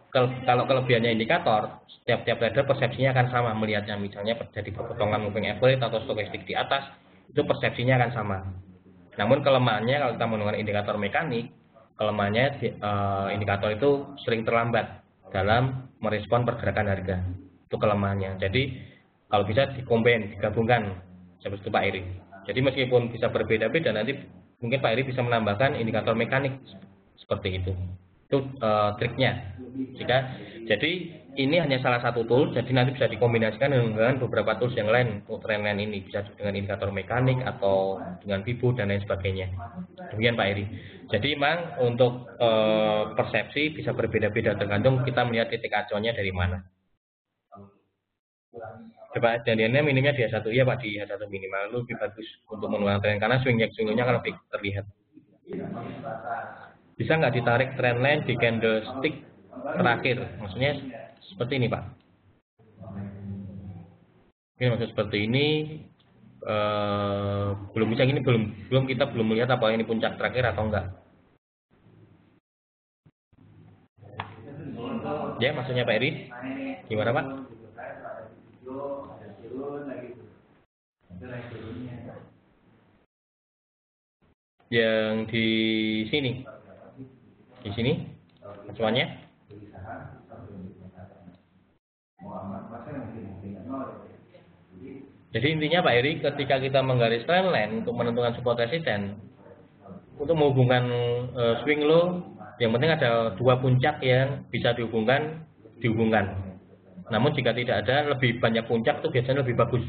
[SPEAKER 1] kalau kelebihannya indikator, setiap trader persepsinya akan sama melihatnya, misalnya terjadi perpotongan moving average atau stokastik di atas, itu persepsinya akan sama. Namun kelemahannya kalau kita menggunakan indikator mekanik, kelemahannya indikator itu sering terlambat dalam merespon pergerakan harga. Itu kelemahannya. Jadi kalau bisa digabungkan seperti itu Pak Heri. Jadi meskipun bisa berbeda-beda, nanti mungkin Pak Heri bisa menambahkan indikator mekanik seperti itu. Itu triknya. Jadi ini hanya salah satu tool, jadi nanti bisa dikombinasikan dengan beberapa tools yang lain untuk trendline ini, bisa dengan indikator mekanik atau dengan Bibu dan lain sebagainya. Demikian Pak Heri. Jadi memang untuk persepsi bisa berbeda-beda tergantung kita melihat titik acuannya dari mana. Coba jadiannya minimnya di H1 ya Pak, di H1 minimal itu lebih bagus untuk mengulang tren karena swingnya kan lebih terlihat. Bisa nggak ditarik trendline di candlestick terakhir? Maksudnya seperti ini Pak. Ini maksud seperti ini belum bisa gini, kita belum melihat apa ini puncak terakhir atau enggak. Ya maksudnya Pak Heri gimana Pak? Yang di sini acuannya jadi intinya Pak Heri ketika kita menggaris trendline untuk menentukan support resisten untuk menghubungkan swing low, yang penting ada dua puncak yang bisa dihubungkan. Namun jika tidak ada lebih banyak puncak itu biasanya lebih bagus.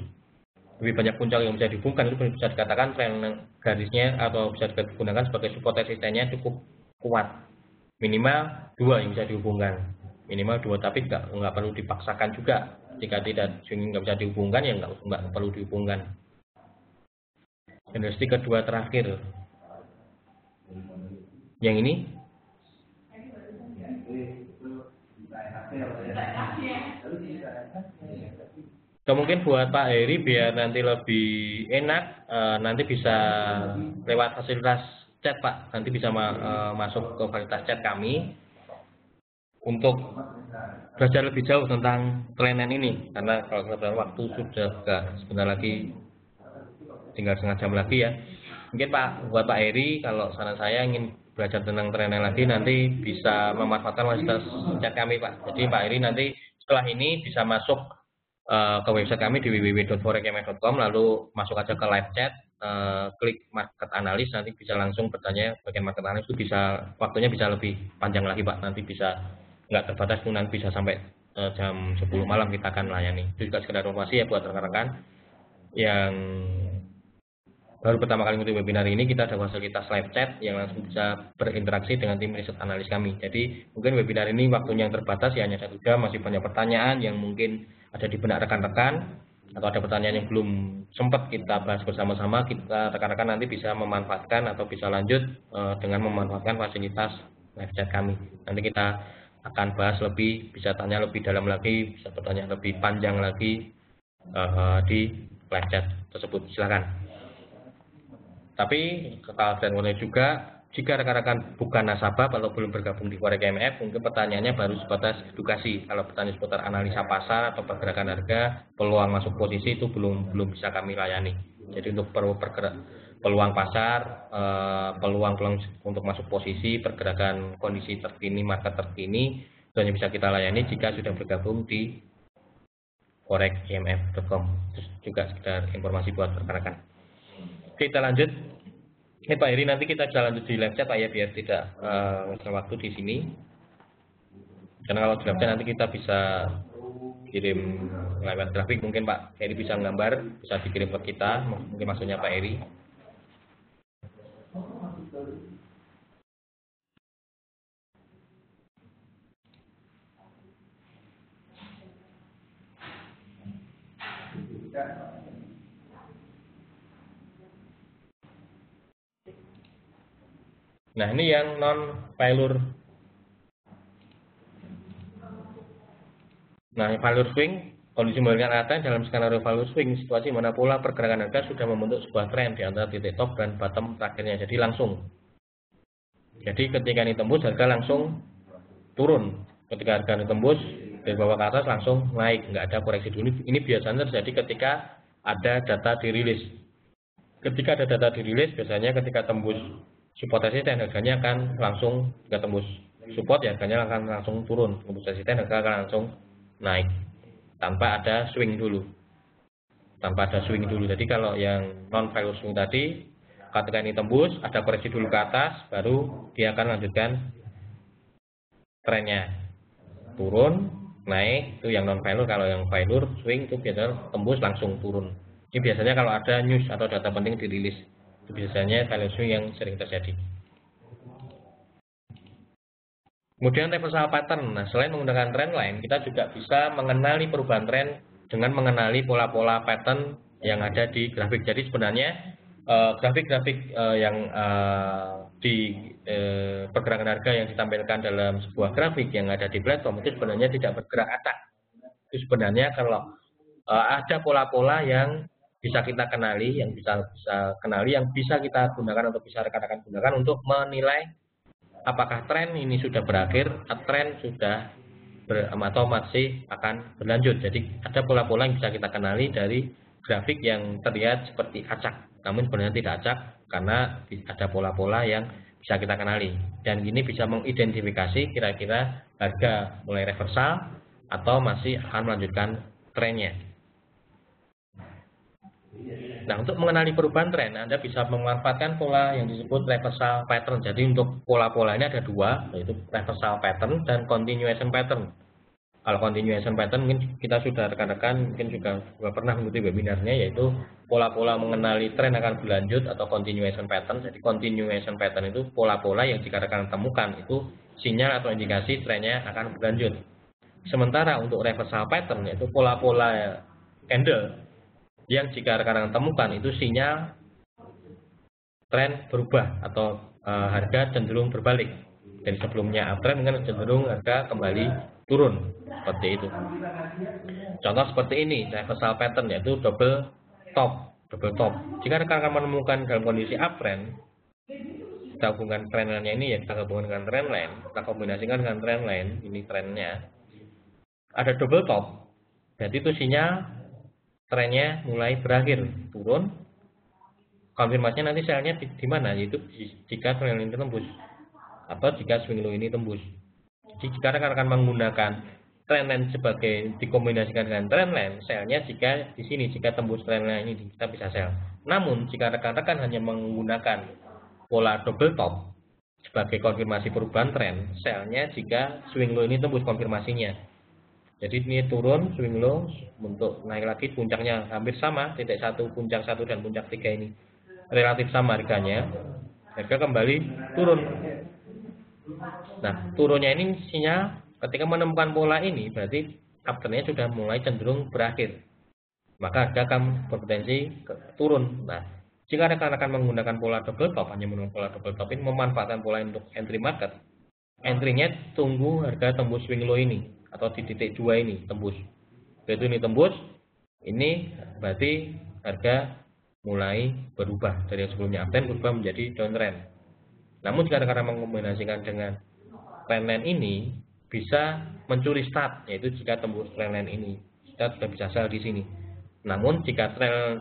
[SPEAKER 1] Lebih banyak puncak yang bisa dihubungkan itu bisa dikatakan trend garisnya atau bisa digunakan sebagai support resistennya cukup kuat. Minimal 2 yang bisa dihubungkan. Minimal 2, tapi nggak perlu dipaksakan juga. Jika tidak swing nggak bisa dihubungkan ya nggak perlu dihubungkan. Candlestick kedua terakhir. Yang ini atau mungkin buat Pak Heri biar nanti lebih enak, nanti bisa lewat fasilitas chat Pak, nanti bisa masuk ke fasilitas chat kami untuk belajar lebih jauh tentang trendline ini, karena kalau kita waktu sudah sebentar lagi, tinggal setengah jam lagi ya. Mungkin buat Pak Heri kalau saran saya ingin belajar tentang trendline lagi nanti bisa memanfaatkan fasilitas chat kami Pak. Jadi Pak Heri nanti setelah ini bisa masuk ke website kami di www.forekmf.com, lalu masuk aja ke live chat, klik market analis, nanti bisa langsung bertanya bagian market analis, itu bisa waktunya bisa lebih panjang lagi Pak, nanti bisa nggak terbatas, nanti bisa sampai jam 10 malam kita akan melayani. Itu juga sekedar informasi ya buat rekan-rekan yang baru pertama kali mengikuti webinar ini. Kita ada fasilitas live chat yang langsung bisa berinteraksi dengan tim riset analis kami. Jadi mungkin webinar ini waktunya yang terbatas ya, hanya 1 jam, masih banyak pertanyaan yang mungkin ada di benak rekan-rekan. atau ada pertanyaan yang belum sempat kita bahas bersama-sama, kita rekan-rekan nanti bisa memanfaatkan atau bisa lanjut dengan memanfaatkan fasilitas live chat kami. Nanti kita akan bahas lebih, bisa tanya lebih dalam lagi, bisa bertanya lebih panjang lagi di live chat tersebut. Silakan. Tapi kekal dan juga, jika rekan-rekan bukan nasabah atau belum bergabung di Forex IMF, mungkin pertanyaannya baru sebatas edukasi. Kalau pertanyaan seputar analisa pasar atau pergerakan harga, peluang masuk posisi itu belum bisa kami layani. Jadi untuk peluang pasar, peluang untuk masuk posisi, pergerakan kondisi terkini, market terkini, itu hanya bisa kita layani jika sudah bergabung di foreximf.com. Terus juga sekedar informasi buat rekan-rekan. Kita lanjut. Ini Pak Heri, nanti kita bisa lanjut di live chat Pak ya, biar tidak waktu di sini. Karena kalau di live chat nanti kita bisa kirim lewat grafik, mungkin Pak Heri bisa menggambar, bisa dikirim ke kita, mungkin maksudnya Pak Heri. Nah, ini yang non-failure. Nah, failure swing, kondisi memberikan arah dalam skenario failure swing, situasi mana pola pergerakan harga sudah membentuk sebuah tren di antara titik top dan bottom terakhirnya. Jadi langsung. Jadi ketika ini tembus, harga langsung turun. Ketika harga ini tembus, dari bawah ke atas langsung naik, nggak ada koreksi dulu. Ini biasanya terjadi ketika ada data dirilis. Ketika ada data dirilis, biasanya ketika tembus support resisten, harganya akan langsung, jika tembus support ya harganya akan langsung turun, tembus resisten harga akan langsung naik tanpa ada swing dulu. Jadi kalau yang non failure swing tadi, ketika ini tembus, ada koreksi dulu ke atas, baru dia akan lanjutkan trennya turun, naik, itu yang non failure. Kalau yang failure swing itu biasanya tembus langsung turun. Ini biasanya kalau ada news atau data penting dirilis, itu biasanya failure swing yang sering terjadi. Kemudian reversal pattern. Nah, selain menggunakan trend line, kita juga bisa mengenali perubahan tren dengan mengenali pola-pola pattern yang ada di grafik. Jadi sebenarnya grafik-grafik yang di pergerakan harga yang ditampilkan dalam sebuah grafik yang ada di platform itu sebenarnya tidak bergerak acak. Itu sebenarnya kalau ada pola-pola yang bisa kita kenali, yang bisa kenali, yang bisa kita gunakan atau bisa rekan-rekan gunakan untuk menilai apakah tren ini sudah berakhir, tren sudah atau masih akan berlanjut. Jadi ada pola-pola yang bisa kita kenali dari grafik yang terlihat seperti acak, namun sebenarnya tidak acak karena ada pola-pola yang bisa kita kenali. Dan ini bisa mengidentifikasi kira-kira harga mulai reversal atau masih akan melanjutkan trennya. Nah, untuk mengenali perubahan tren, Anda bisa memanfaatkan pola yang disebut reversal pattern. Jadi untuk pola-pola ini ada dua, yaitu reversal pattern dan continuation pattern. Kalau continuation pattern mungkin kita sudah rekan-rekan mungkin juga pernah mengikuti webinarnya, yaitu pola-pola mengenali tren akan berlanjut atau continuation pattern. Jadi continuation pattern itu pola-pola yang jika rekan temukan itu sinyal atau indikasi trennya akan berlanjut. Sementara untuk reversal pattern yaitu pola-pola candle yang jika rekan-rekan temukan itu sinyal tren berubah atau harga cenderung berbalik. Dari sebelumnya uptrend mungkin cenderung harga kembali turun, seperti itu. Contoh seperti ini, reversal pattern yaitu double top. Jika rekan-rekan menemukan dalam kondisi uptrend, kita hubungkan trend line-nya ini ya, kita hubungkan dengan trend line, kita kombinasikan dengan trend line, ini trennya. Ada double top, jadi itu sinyal trennya mulai berakhir turun. Konfirmasinya nanti selnya di mana, yaitu jika trend ini tembus atau jika swing low ini tembus. Jadi jika rekan-rekan menggunakan trend line sebagai dikombinasikan dengan trend line, selnya jika di sini jika tembus trend line ini kita bisa sell. Namun jika rekan-rekan hanya menggunakan pola double top sebagai konfirmasi perubahan tren, selnya jika swing low ini tembus konfirmasinya. Jadi ini turun, swing low, untuk naik lagi puncaknya hampir sama, titik 1, puncak 1 dan puncak 3 ini relatif sama harganya, harga kembali turun. Nah, turunnya ini sinyal ketika menemukan pola ini berarti uptrendnya sudah mulai cenderung berakhir. maka harga akan berpotensi turun. Nah, jika rekan-rekan menggunakan pola double top, hanya menggunakan pola double top ini, memanfaatkan pola untuk entry market, entry-nya tunggu harga tembus swing low ini atau di titik 2 ini tembus. Begitu ini tembus, ini berarti harga mulai berubah dari yang sebelumnya uptrend berubah menjadi downtrend. Namun jika rekan-rekan mengkombinasikan dengan trendline ini, bisa mencuri start, yaitu jika tembus trendline ini kita sudah bisa sell di sini. Namun jika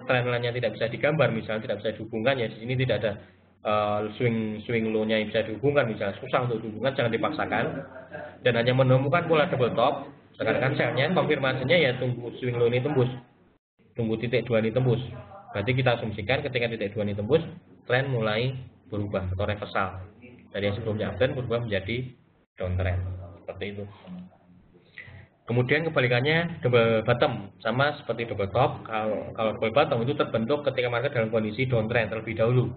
[SPEAKER 1] trendline-nya tidak bisa digambar, misalnya tidak bisa dihubungkan, ya di sini tidak ada swing low-nya yang bisa dihubungkan, misalnya susah untuk dihubungkan, jangan dipaksakan, dan hanya menemukan pola double top, rekan-rekan sell-nya konfirmasinya ya tunggu swing low ini tembus, tunggu titik 2 ini tembus. Berarti kita asumsikan ketika titik 2 ini tembus, tren mulai berubah atau reversal dari yang sebelumnya uptrend berubah menjadi downtrend, seperti itu. Kemudian kebalikannya double bottom, sama seperti double top. Kalau double bottom itu terbentuk ketika market dalam kondisi downtrend terlebih dahulu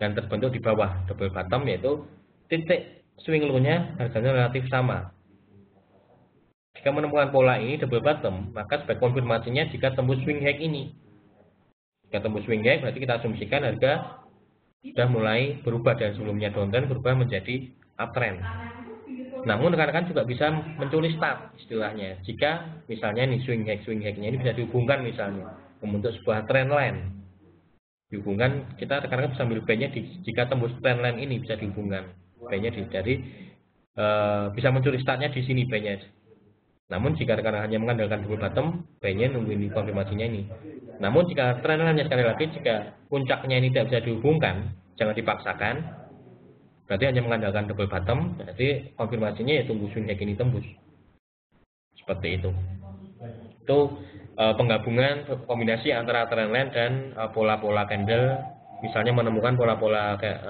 [SPEAKER 1] dan terbentuk di bawah double bottom, yaitu titik swing low-nya harganya relatif sama. Jika menemukan pola ini double bottom, maka sebagai konfirmasinya jika tembus swing high ini. Jika tembus swing high, berarti kita asumsikan harga sudah mulai berubah dan sebelumnya downtrend berubah menjadi uptrend. Namun rekan-rekan juga bisa mencuri start istilahnya. Jika misalnya nih swing high-nya ini bisa dihubungkan misalnya membentuk sebuah trend line. Dihubungkan, kita rekan-rekan bisa ambil buy-nya jika tembus trend line ini bisa dihubungkan. Buy-nya jadi bisa mencuri startnya di sini buy-nya. Namun jika rekan-rekan hanya mengandalkan double bottom, buy-nya nunggu ini konfirmasinya ini. Namun jika trend line-nya sekali lagi jika puncaknya ini tidak bisa dihubungkan, jangan dipaksakan. Berarti hanya mengandalkan double bottom, berarti konfirmasinya ya tunggu swing high ini tembus. Seperti itu. Itu penggabungan kombinasi antara trendline dan pola-pola candle, misalnya menemukan pola-pola kayak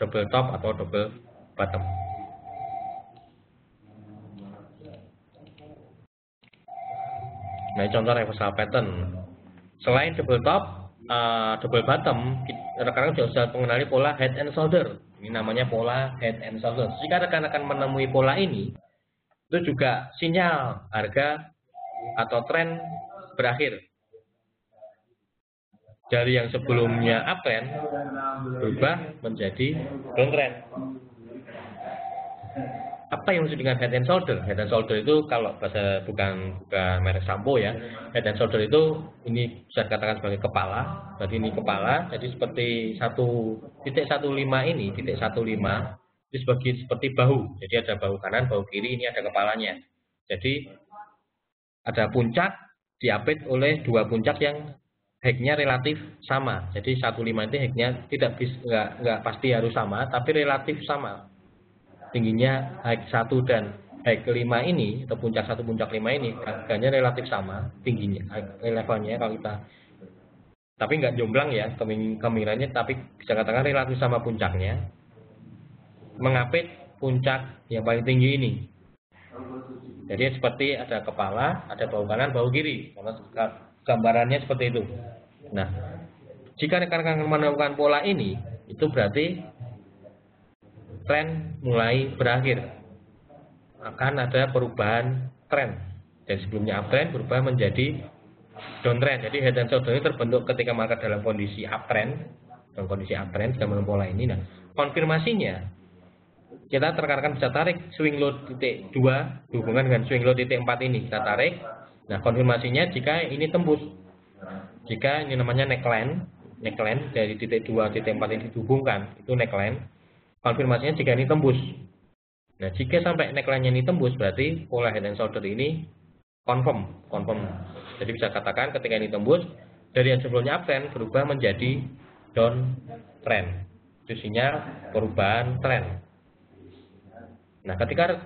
[SPEAKER 1] double top atau double bottom. Nah, contoh reversal pattern. Selain double top, double bottom, rekan-rekan juga bisa mengenali pola head and shoulder. Ini namanya pola head and shoulder. Jika rekan-rekan menemui pola ini, itu juga sinyal harga atau tren berakhir. Dari yang sebelumnya uptrend berubah menjadi downtrend. Apa yang maksud dengan head and shoulder? Head and shoulder itu kalau bahasa bukan merek sampo ya. Head and shoulder itu ini bisa dikatakan sebagai kepala. Berarti ini kepala. Jadi seperti titik 15 ini, titik 15 itu seperti bahu. Jadi ada bahu kanan, bahu kiri. Ini ada kepalanya. Jadi ada puncak diapit oleh dua puncak yang high-nya relatif sama. Jadi 15 itu high-nya nggak pasti harus sama, tapi relatif sama. Tingginya high 1 dan high kelima ini atau puncak 1 puncak 5 ini harganya relatif sama tingginya levelnya kalau kita, tapi nggak jomblang ya kemiringannya, tapi bisa katakan relatif sama puncaknya, mengapit puncak yang paling tinggi ini. Jadi seperti ada kepala, ada bahu kanan, bahu kiri, gambarannya seperti itu. Nah, jika rekan-rekan menemukan pola ini, itu berarti tren mulai berakhir, akan ada perubahan tren dari sebelumnya uptrend berubah menjadi downtrend. Jadi head and shoulder ini terbentuk ketika market dalam kondisi uptrend, jika menemukan pola ini. Nah, konfirmasinya kita rekan-rekan bisa tarik swing low titik 2 dihubungkan dengan swing low titik 4 ini, kita tarik. Nah, konfirmasinya jika ini tembus, jika ini namanya neckline dari titik 2 titik 4 ini dihubungkan, itu neckline. Konfirmasinya jika ini tembus. Nah, jika sampai neckline-nya ini tembus, berarti pola head and shoulder ini confirm. Jadi bisa katakan ketika ini tembus, dari yang sebelumnya uptrend berubah menjadi downtrend. Itu sinyal perubahan tren. Nah, ketika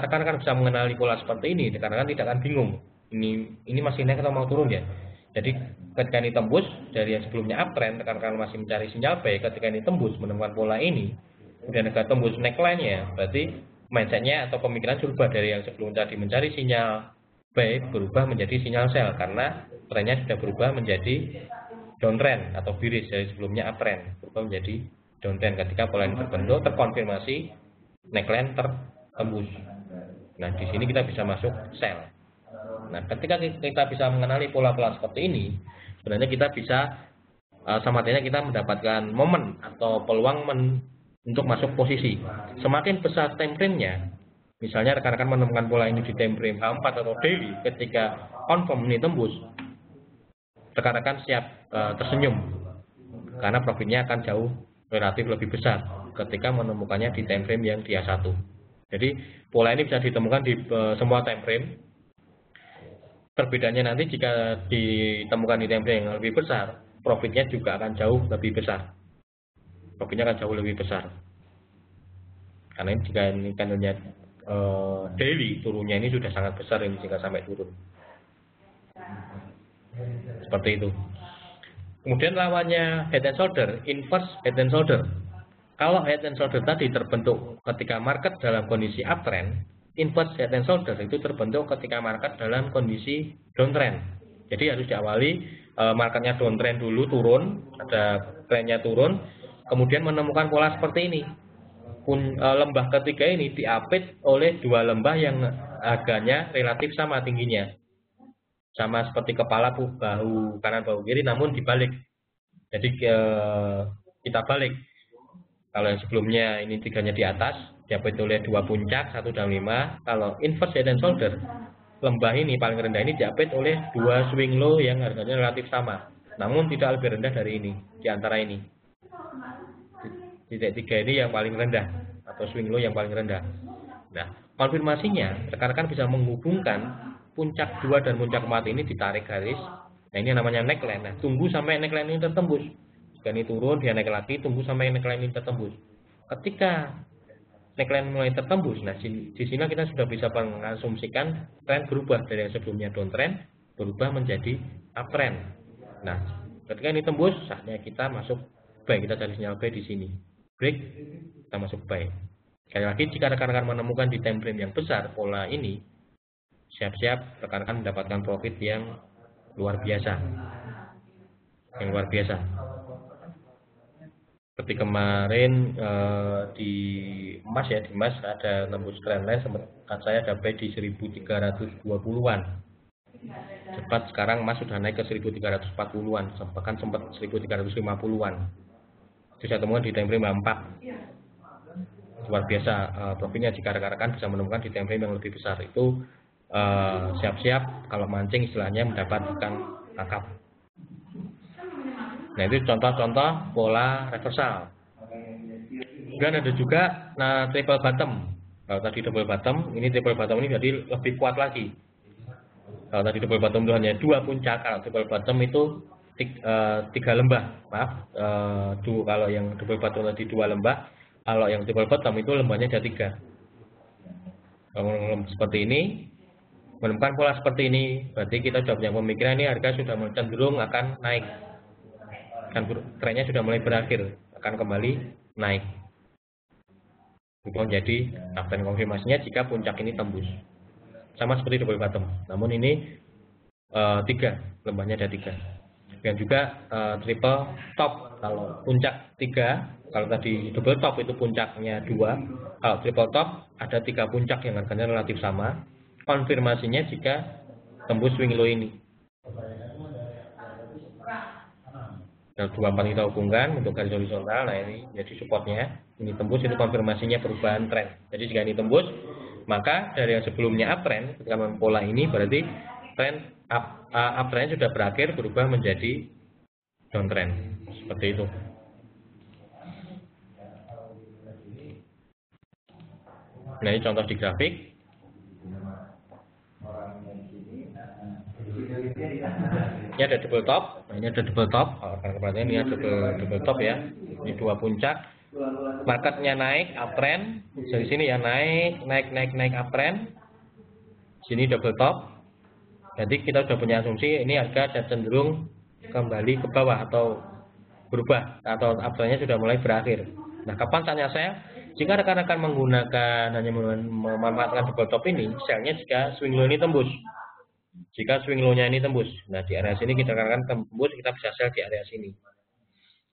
[SPEAKER 1] rekan-rekan bisa mengenali pola seperti ini, rekan-rekan tidak akan bingung. Ini masih naik atau mau turun ya. Jadi ketika ini tembus dari yang sebelumnya uptrend, rekan-rekan masih mencari sinyal buy. Ketika ini tembus menemukan pola ini, kemudian agak tembus neckline-nya, berarti mindset-nya atau pemikiran berubah dari yang sebelum tadi mencari sinyal buy berubah menjadi sinyal sell, karena trennya sudah berubah menjadi downtrend atau bearish. Dari sebelumnya uptrend berubah menjadi downtrend ketika pola ini terbentuk, terkonfirmasi neckline tertembus. Nah, di sini kita bisa masuk sell. Nah, ketika kita bisa mengenali pola-pola seperti ini, sebenarnya kita bisa sama artinya kita mendapatkan momen atau peluang untuk masuk posisi. Semakin besar time frame-nya, misalnya rekan-rekan menemukan pola ini di time frame H4 atau daily, ketika confirm ini tembus, rekan-rekan siap tersenyum karena profitnya akan jauh relatif lebih besar ketika menemukannya di time frame yang di H1. Jadi pola ini bisa ditemukan di semua time frame. Perbedaannya nanti jika ditemukan di time frame yang lebih besar, profitnya juga akan jauh lebih besar. Profitnya akan jauh lebih besar. Karena ini jika ini candlenya daily, turunnya ini sudah sangat besar ini jika sampai turun. Seperti itu. Kemudian lawannya head and shoulder, inverse head and shoulder. Kalau head and shoulder tadi terbentuk ketika market dalam kondisi uptrend, inverse head and shoulder itu terbentuk ketika market dalam kondisi downtrend. Jadi harus diawali marketnya downtrend dulu, turun, ada trennya turun, kemudian menemukan pola seperti ini. Lembah ketiga ini diapit oleh dua lembah yang harganya relatif sama tingginya. Sama seperti kepala, bahu kanan, bahu kiri, namun dibalik. Jadi kita balik. Kalau yang sebelumnya ini tiganya di atas, diapit oleh dua puncak, 1 dan 5. Kalau inverse head and shoulder, lembah ini paling rendah ini diapit oleh dua swing low yang harganya relatif sama, namun tidak lebih rendah dari ini, di antara ini. Titik 3 ini yang paling rendah, atau swing low yang paling rendah. Nah, konfirmasinya, rekan-rekan bisa menghubungkan puncak 2 dan puncak 4 ini ditarik garis. Nah, ini namanya neckline. Nah, tunggu sampai neckline ini tertembus. Jika ini turun, dia naik lagi, tunggu sampai neckline ini tertembus. Ketika neckline mulai tertembus, nah di sini kita sudah bisa mengasumsikan tren berubah dari yang sebelumnya downtrend berubah menjadi uptrend. Nah, ketika ini tembus, saatnya kita masuk buy. Kita cari sinyal buy di sini. Break, kita masuk buy. Sekali lagi, jika rekan-rekan menemukan di time frame yang besar pola ini, siap-siap rekan-rekan mendapatkan profit yang luar biasa. Yang luar biasa. Seperti kemarin di emas ya, di emas ada tembus trendline, sempat saya dapat di 1320-an. Cepat sekarang emas sudah naik ke 1340-an, bahkan sempat 1350-an. Itu saya temukan di time frame 4. Luar biasa profitnya jika rekan-rekan bisa menemukan di time frame yang lebih besar. Itu siap-siap kalau mancing istilahnya mendapatkan tangkap. Nah, itu contoh-contoh pola reversal. Kemudian ada juga triple bottom. Kalau tadi double bottom, ini triple bottom ini jadi lebih kuat lagi. Kalau tadi double bottom itu hanya 2 puncak, kalau triple bottom itu 3 lembah. Maaf, kalau yang double bottom tadi 2 lembah, kalau yang triple bottom itu lembahnya ada 3. Kalau seperti ini, menemukan pola seperti ini, berarti kita sudah punya pemikiran ini harga sudah cenderung akan naik. Dan trennya sudah mulai berakhir, akan kembali naik. Itu jadi uptrend konfirmasinya jika puncak ini tembus. Sama seperti double bottom, namun ini 3, lembahnya ada 3. Dan juga triple top, kalau puncak 3, kalau tadi double top itu puncaknya 2, kalau triple top ada 3 puncak yang harganya relatif sama. Konfirmasinya jika tembus swing low ini. Kalau 24 kita hubungkan untuk garis horizontal, nah ini jadi supportnya, ini tembus, itu konfirmasinya perubahan tren. Jadi jika ini tembus, maka dari yang sebelumnya uptrend, ketika pola ini berarti tren uptrend sudah berakhir berubah menjadi downtrend, seperti itu. Nah, ini contoh di grafik. Ini ada double top, nah, ini ada double top. Perhatikan ini ada double top ya. Ini 2 puncak. Marketnya naik uptrend, dari sini ya naik uptrend. Sini double top. Jadi kita sudah punya asumsi ini harga cenderung kembali ke bawah atau berubah atau uptrendnya sudah mulai berakhir. Nah, kapan saatnya saya? Jika rekan-rekan menggunakan hanya memanfaatkan double top ini, selnya jika swing low ini tembus. Jika swing low-nya ini tembus, nah di area sini kita akan tembus, kita bisa sell di area sini.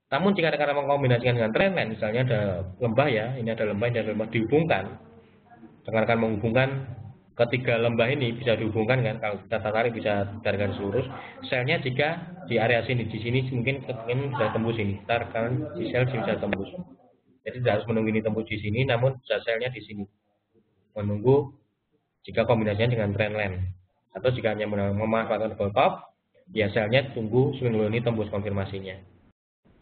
[SPEAKER 1] Namun jika rekan-rekan mengkombinasikan dengan trendline, misalnya ada lembah ya, ini ada lembah, ini ada lembah dihubungkan, rekan-rekan menghubungkan ketiga lembah ini bisa dihubungkan kan, kalau kita tarik bisa dari garis lurus. Selnya jika di area sini, di sini mungkin ingin bisa tembus ini, ntar kan di sel bisa tembus. Jadi tidak harus menunggu ini tembus di sini, namun bisa selnya di sini. Menunggu jika kombinasinya dengan trendline. Atau jika hanya memanfaatkan double top, ya selnya tunggu swing low ini tembus konfirmasinya.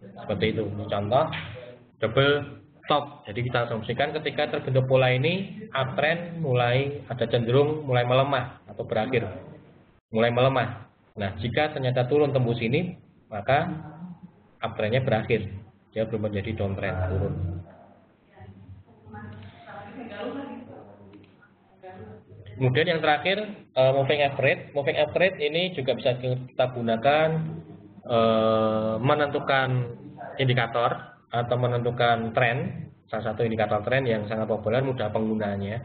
[SPEAKER 1] Seperti itu. Ini contoh double top. Jadi kita asumsikan ketika terbentuk pola ini, uptrend mulai ada cenderung mulai melemah atau berakhir. Mulai melemah. Nah, jika ternyata turun tembus ini, maka uptrendnya berakhir. Dia belum menjadi downtrend, turun. Kemudian yang terakhir, moving average. Moving average ini juga bisa kita gunakan menentukan indikator atau menentukan tren, salah satu indikator tren yang sangat populer, mudah penggunaannya.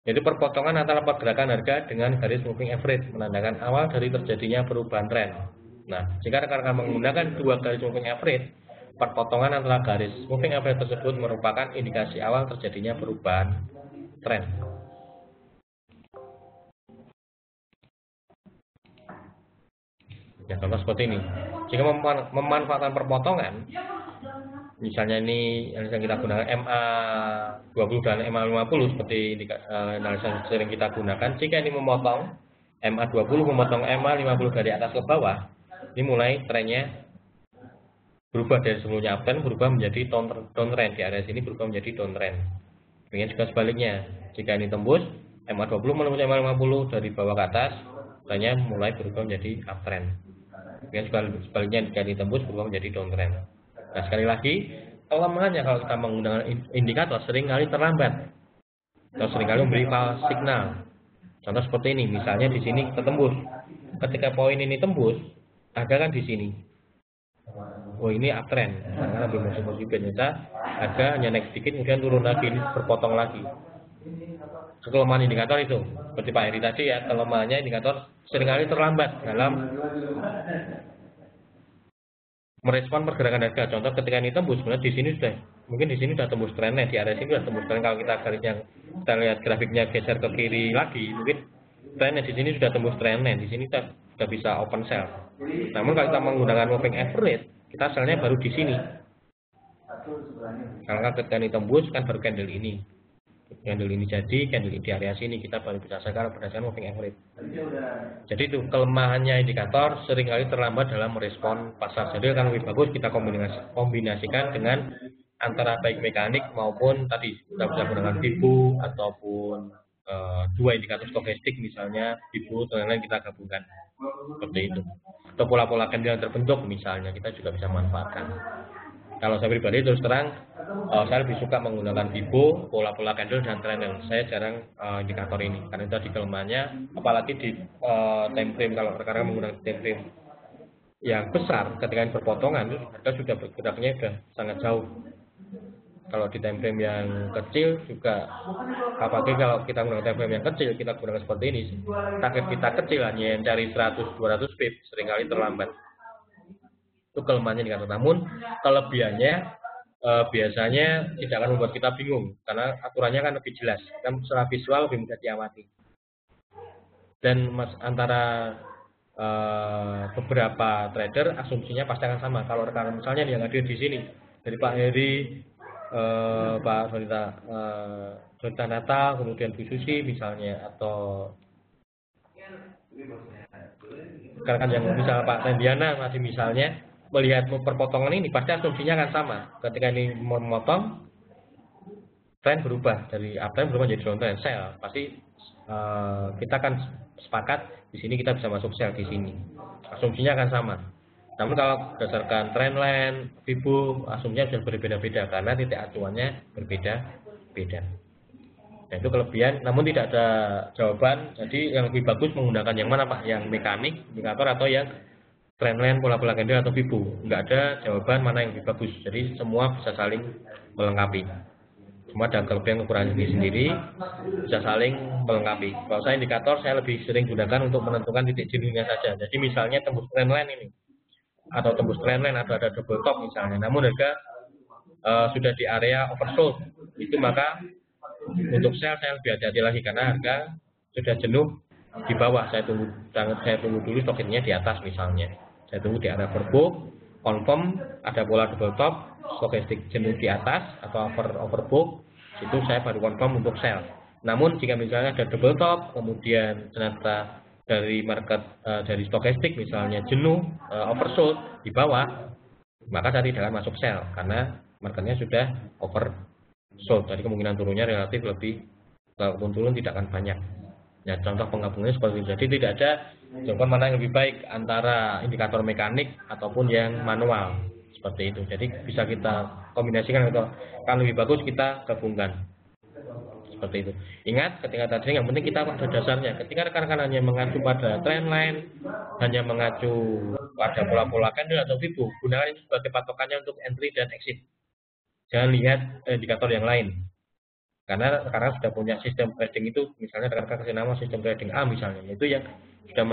[SPEAKER 1] Yaitu perpotongan antara pergerakan harga dengan garis moving average, menandakan awal dari terjadinya perubahan tren. Nah, jika rekan-rekan menggunakan dua garis moving average, perpotongan antara garis moving average tersebut merupakan indikasi awal terjadinya perubahan tren. Ya, contoh seperti ini. Jika memanfaatkan perpotongan, misalnya ini yang kita gunakan MA20 dan MA50 seperti analisa sering kita gunakan. Jika ini memotong MA20 memotong MA50 dari atas ke bawah, ini mulai trennya berubah dari sebelumnya uptrend berubah menjadi downtrend. Di area sini berubah menjadi downtrend. Demikian juga sebaliknya. Jika ini tembus MA20 menembus MA50 dari bawah ke atas, trennya mulai berubah menjadi uptrend. Demikian juga sebaliknya jika ditembus berubah menjadi downtrend. Nah, sekali lagi, kelemahannya kalau kita menggunakan indikator seringkali terlambat atau seringkali memberi false signal. Contoh seperti ini, misalnya di sini kita tembus. Ketika poin ini tembus, ada kan di sini. Oh, ini uptrend, karena belum masuk ternyata harga hanya naik sedikit kemudian turun lagi, ini berpotong lagi. Kelemahan indikator itu, seperti Pak Heri tadi ya, kelemahannya indikator seringkali terlambat dalam merespon pergerakan harga. Contoh ketika ini tembus, sebenarnya di sini sudah mungkin di sini sudah tembus trennya, di area sini sudah tembus tren. Kalau kita garisnya kita lihat grafiknya geser ke kiri lagi, mungkin trennya di sini sudah tembus trennya, di sini sudah bisa open sell. Namun kalau kita menggunakan moving average, kita sellnya baru di sini. Karena ketika ini tembus kan baru candle ini. Candle ini jadi, candle di area sini kita baru bisa sekarang berdasarkan moving average. Jadi itu kelemahannya indikator seringkali terlambat dalam merespon pasar. Jadi akan lebih bagus kita kombinasikan dengan antara baik mekanik maupun tadi kita bisa gunakan FIBO ataupun dua indikator stokastik misalnya FIBO dan lain-lain kita gabungkan seperti itu. Atau pola-pola candle yang terbentuk misalnya kita juga bisa manfaatkan. Kalau saya pribadi terus terang, saya lebih suka menggunakan FIBO, pola-pola candle dan trend. Saya jarang indikator ini karena itu di kelemahannya, apalagi di time frame. Kalau rekan-rekan menggunakan time frame yang besar, ketika ini berpotongan, harga sudah bergeraknya sudah sangat jauh. Kalau di time frame yang kecil juga, apalagi kalau kita menggunakan time frame yang kecil, kita gunakan seperti ini. Target kita kecil hanya yang cari 100-200 pip, seringkali terlambat. Itu kelemahannya indikator. Namun kelebihannya biasanya tidak akan membuat kita bingung karena aturannya kan lebih jelas, kan secara visual lebih mudah diamati. Dan antara beberapa trader asumsinya pasti akan sama. Kalau rekan misalnya yang hadir di sini dari Pak Heri, Pak Sonita Nata, kemudian Bu Susi misalnya, atau rekan yang misalnya Pak Tendiana masih misalnya, melihat perpotongan ini pasti asumsinya akan sama. Ketika ini memotong, tren berubah dari uptrend berubah menjadi downtrend, sell. Pasti kita akan sepakat di sini kita bisa masuk sell di sini. Asumsinya akan sama. Namun kalau berdasarkan trendline, FIBO, asumsinya sudah berbeda-beda karena titik acuannya berbeda-beda. Nah, itu kelebihan. Namun tidak ada jawaban. Jadi yang lebih bagus menggunakan yang mana Pak? Yang mekanik, indikator atau yang trendline, pola-pola candle atau FIBO. Nggak ada jawaban mana yang lebih bagus. Jadi semua bisa saling melengkapi. Semua ada kelebihan kekurangan sendiri, bisa saling melengkapi. Kalau saya indikator, saya lebih sering gunakan untuk menentukan titik jenuhnya saja. Jadi misalnya tembus trendline ini, atau tembus trendline atau ada double top misalnya. Namun harga sudah di area oversold, itu maka Untuk sell saya lebih hati-hati lagi karena harga sudah jenuh di bawah. Saya tunggu dulu stoknya di atas misalnya. Saya tunggu di area overbook, confirm ada pola double top, stokastik jenuh di atas atau overbook, itu saya baru confirm untuk sell. Namun jika misalnya ada double top, kemudian ternyata dari market dari stokastik misalnya jenuh oversold di bawah, maka saya tidak akan masuk sell karena marketnya sudah oversold. Jadi kemungkinan turunnya relatif lebih, kalaupun turun tidak akan banyak. Ya, contoh penggabungannya seperti itu. Jadi tidak ada jawaban mana yang lebih baik antara indikator mekanik ataupun yang manual seperti itu. Jadi bisa kita kombinasikan atau kan lebih bagus kita gabungkan seperti itu. Ingat ketika trading yang penting kita pada dasarnya. Ketika rekan-rekan hanya mengacu pada trendline, hanya mengacu pada pola-pola candle atau fibo, gunakan itu sebagai patokannya untuk entry dan exit. Jangan lihat indikator yang lain. Karena sudah punya sistem trading itu, misalnya rekan-rekan kasih nama sistem trading A misalnya, itu yang sudah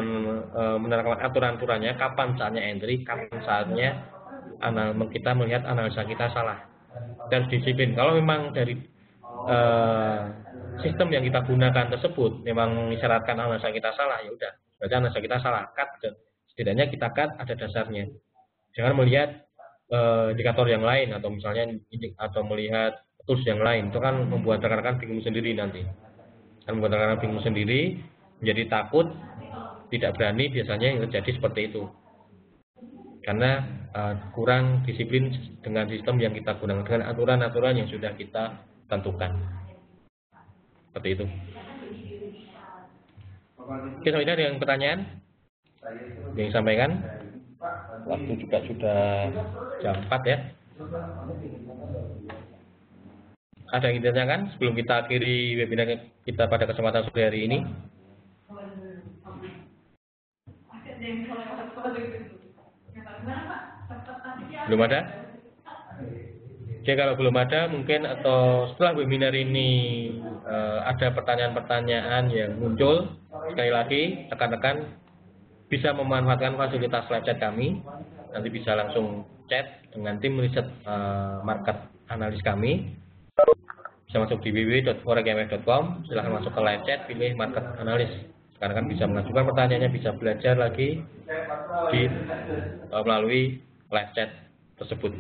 [SPEAKER 1] menerapkan aturan-aturannya, kapan saatnya entry, kapan saatnya kita melihat analisa kita salah. Kita harus disiplin. Kalau memang dari sistem yang kita gunakan tersebut memang mengisyaratkan analisa kita salah, ya udah, berarti analisa kita salah, cut. Dan setidaknya kita cut ada dasarnya. Jangan melihat indikator yang lain atau misalnya melihat tools yang lain, itu kan membuat rekan-rekan bingung sendiri nanti. Kan membuat rekan-rekan bingung sendiri, menjadi takut, tidak berani, biasanya yang terjadi seperti itu. Karena kurang disiplin dengan sistem yang kita gunakan, dengan aturan-aturan yang sudah kita tentukan. Seperti itu. Oke, sudah ada yang pertanyaan yang disampaikan? Waktu juga sudah jam 4 ya. Ada yang ditanyakan sebelum kita akhiri webinar kita pada kesempatan sore hari ini? Belum ada? Oke, kalau belum ada mungkin atau setelah webinar ini ada pertanyaan-pertanyaan yang muncul, sekali lagi rekan-rekan bisa memanfaatkan fasilitas live chat kami. Nanti bisa langsung chat dengan tim riset market analis kami. Bisa masuk di www.foregmf.com, silahkan masuk ke live chat, pilih market analis. Sekarang kan bisa mengajukan pertanyaannya, bisa belajar lagi melalui live chat tersebut.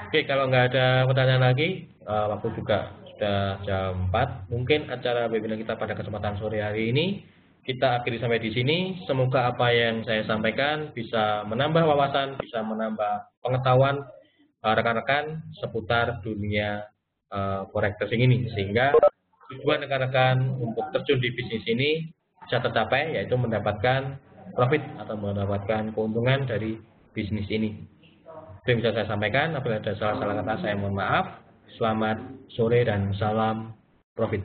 [SPEAKER 1] Oke, kalau nggak ada pertanyaan lagi, waktu juga sudah jam 4. Mungkin acara webinar kita pada kesempatan sore hari ini kita akhiri sampai di sini. Semoga apa yang saya sampaikan bisa menambah wawasan, bisa menambah pengetahuan rekan-rekan seputar dunia forex trading ini, sehingga tujuan rekan-rekan untuk terjun di bisnis ini bisa tercapai, yaitu mendapatkan profit atau mendapatkan keuntungan dari bisnis ini. Itu yang bisa saya sampaikan. Apabila ada salah-salah kata saya mohon maaf. Selamat sore dan salam profit.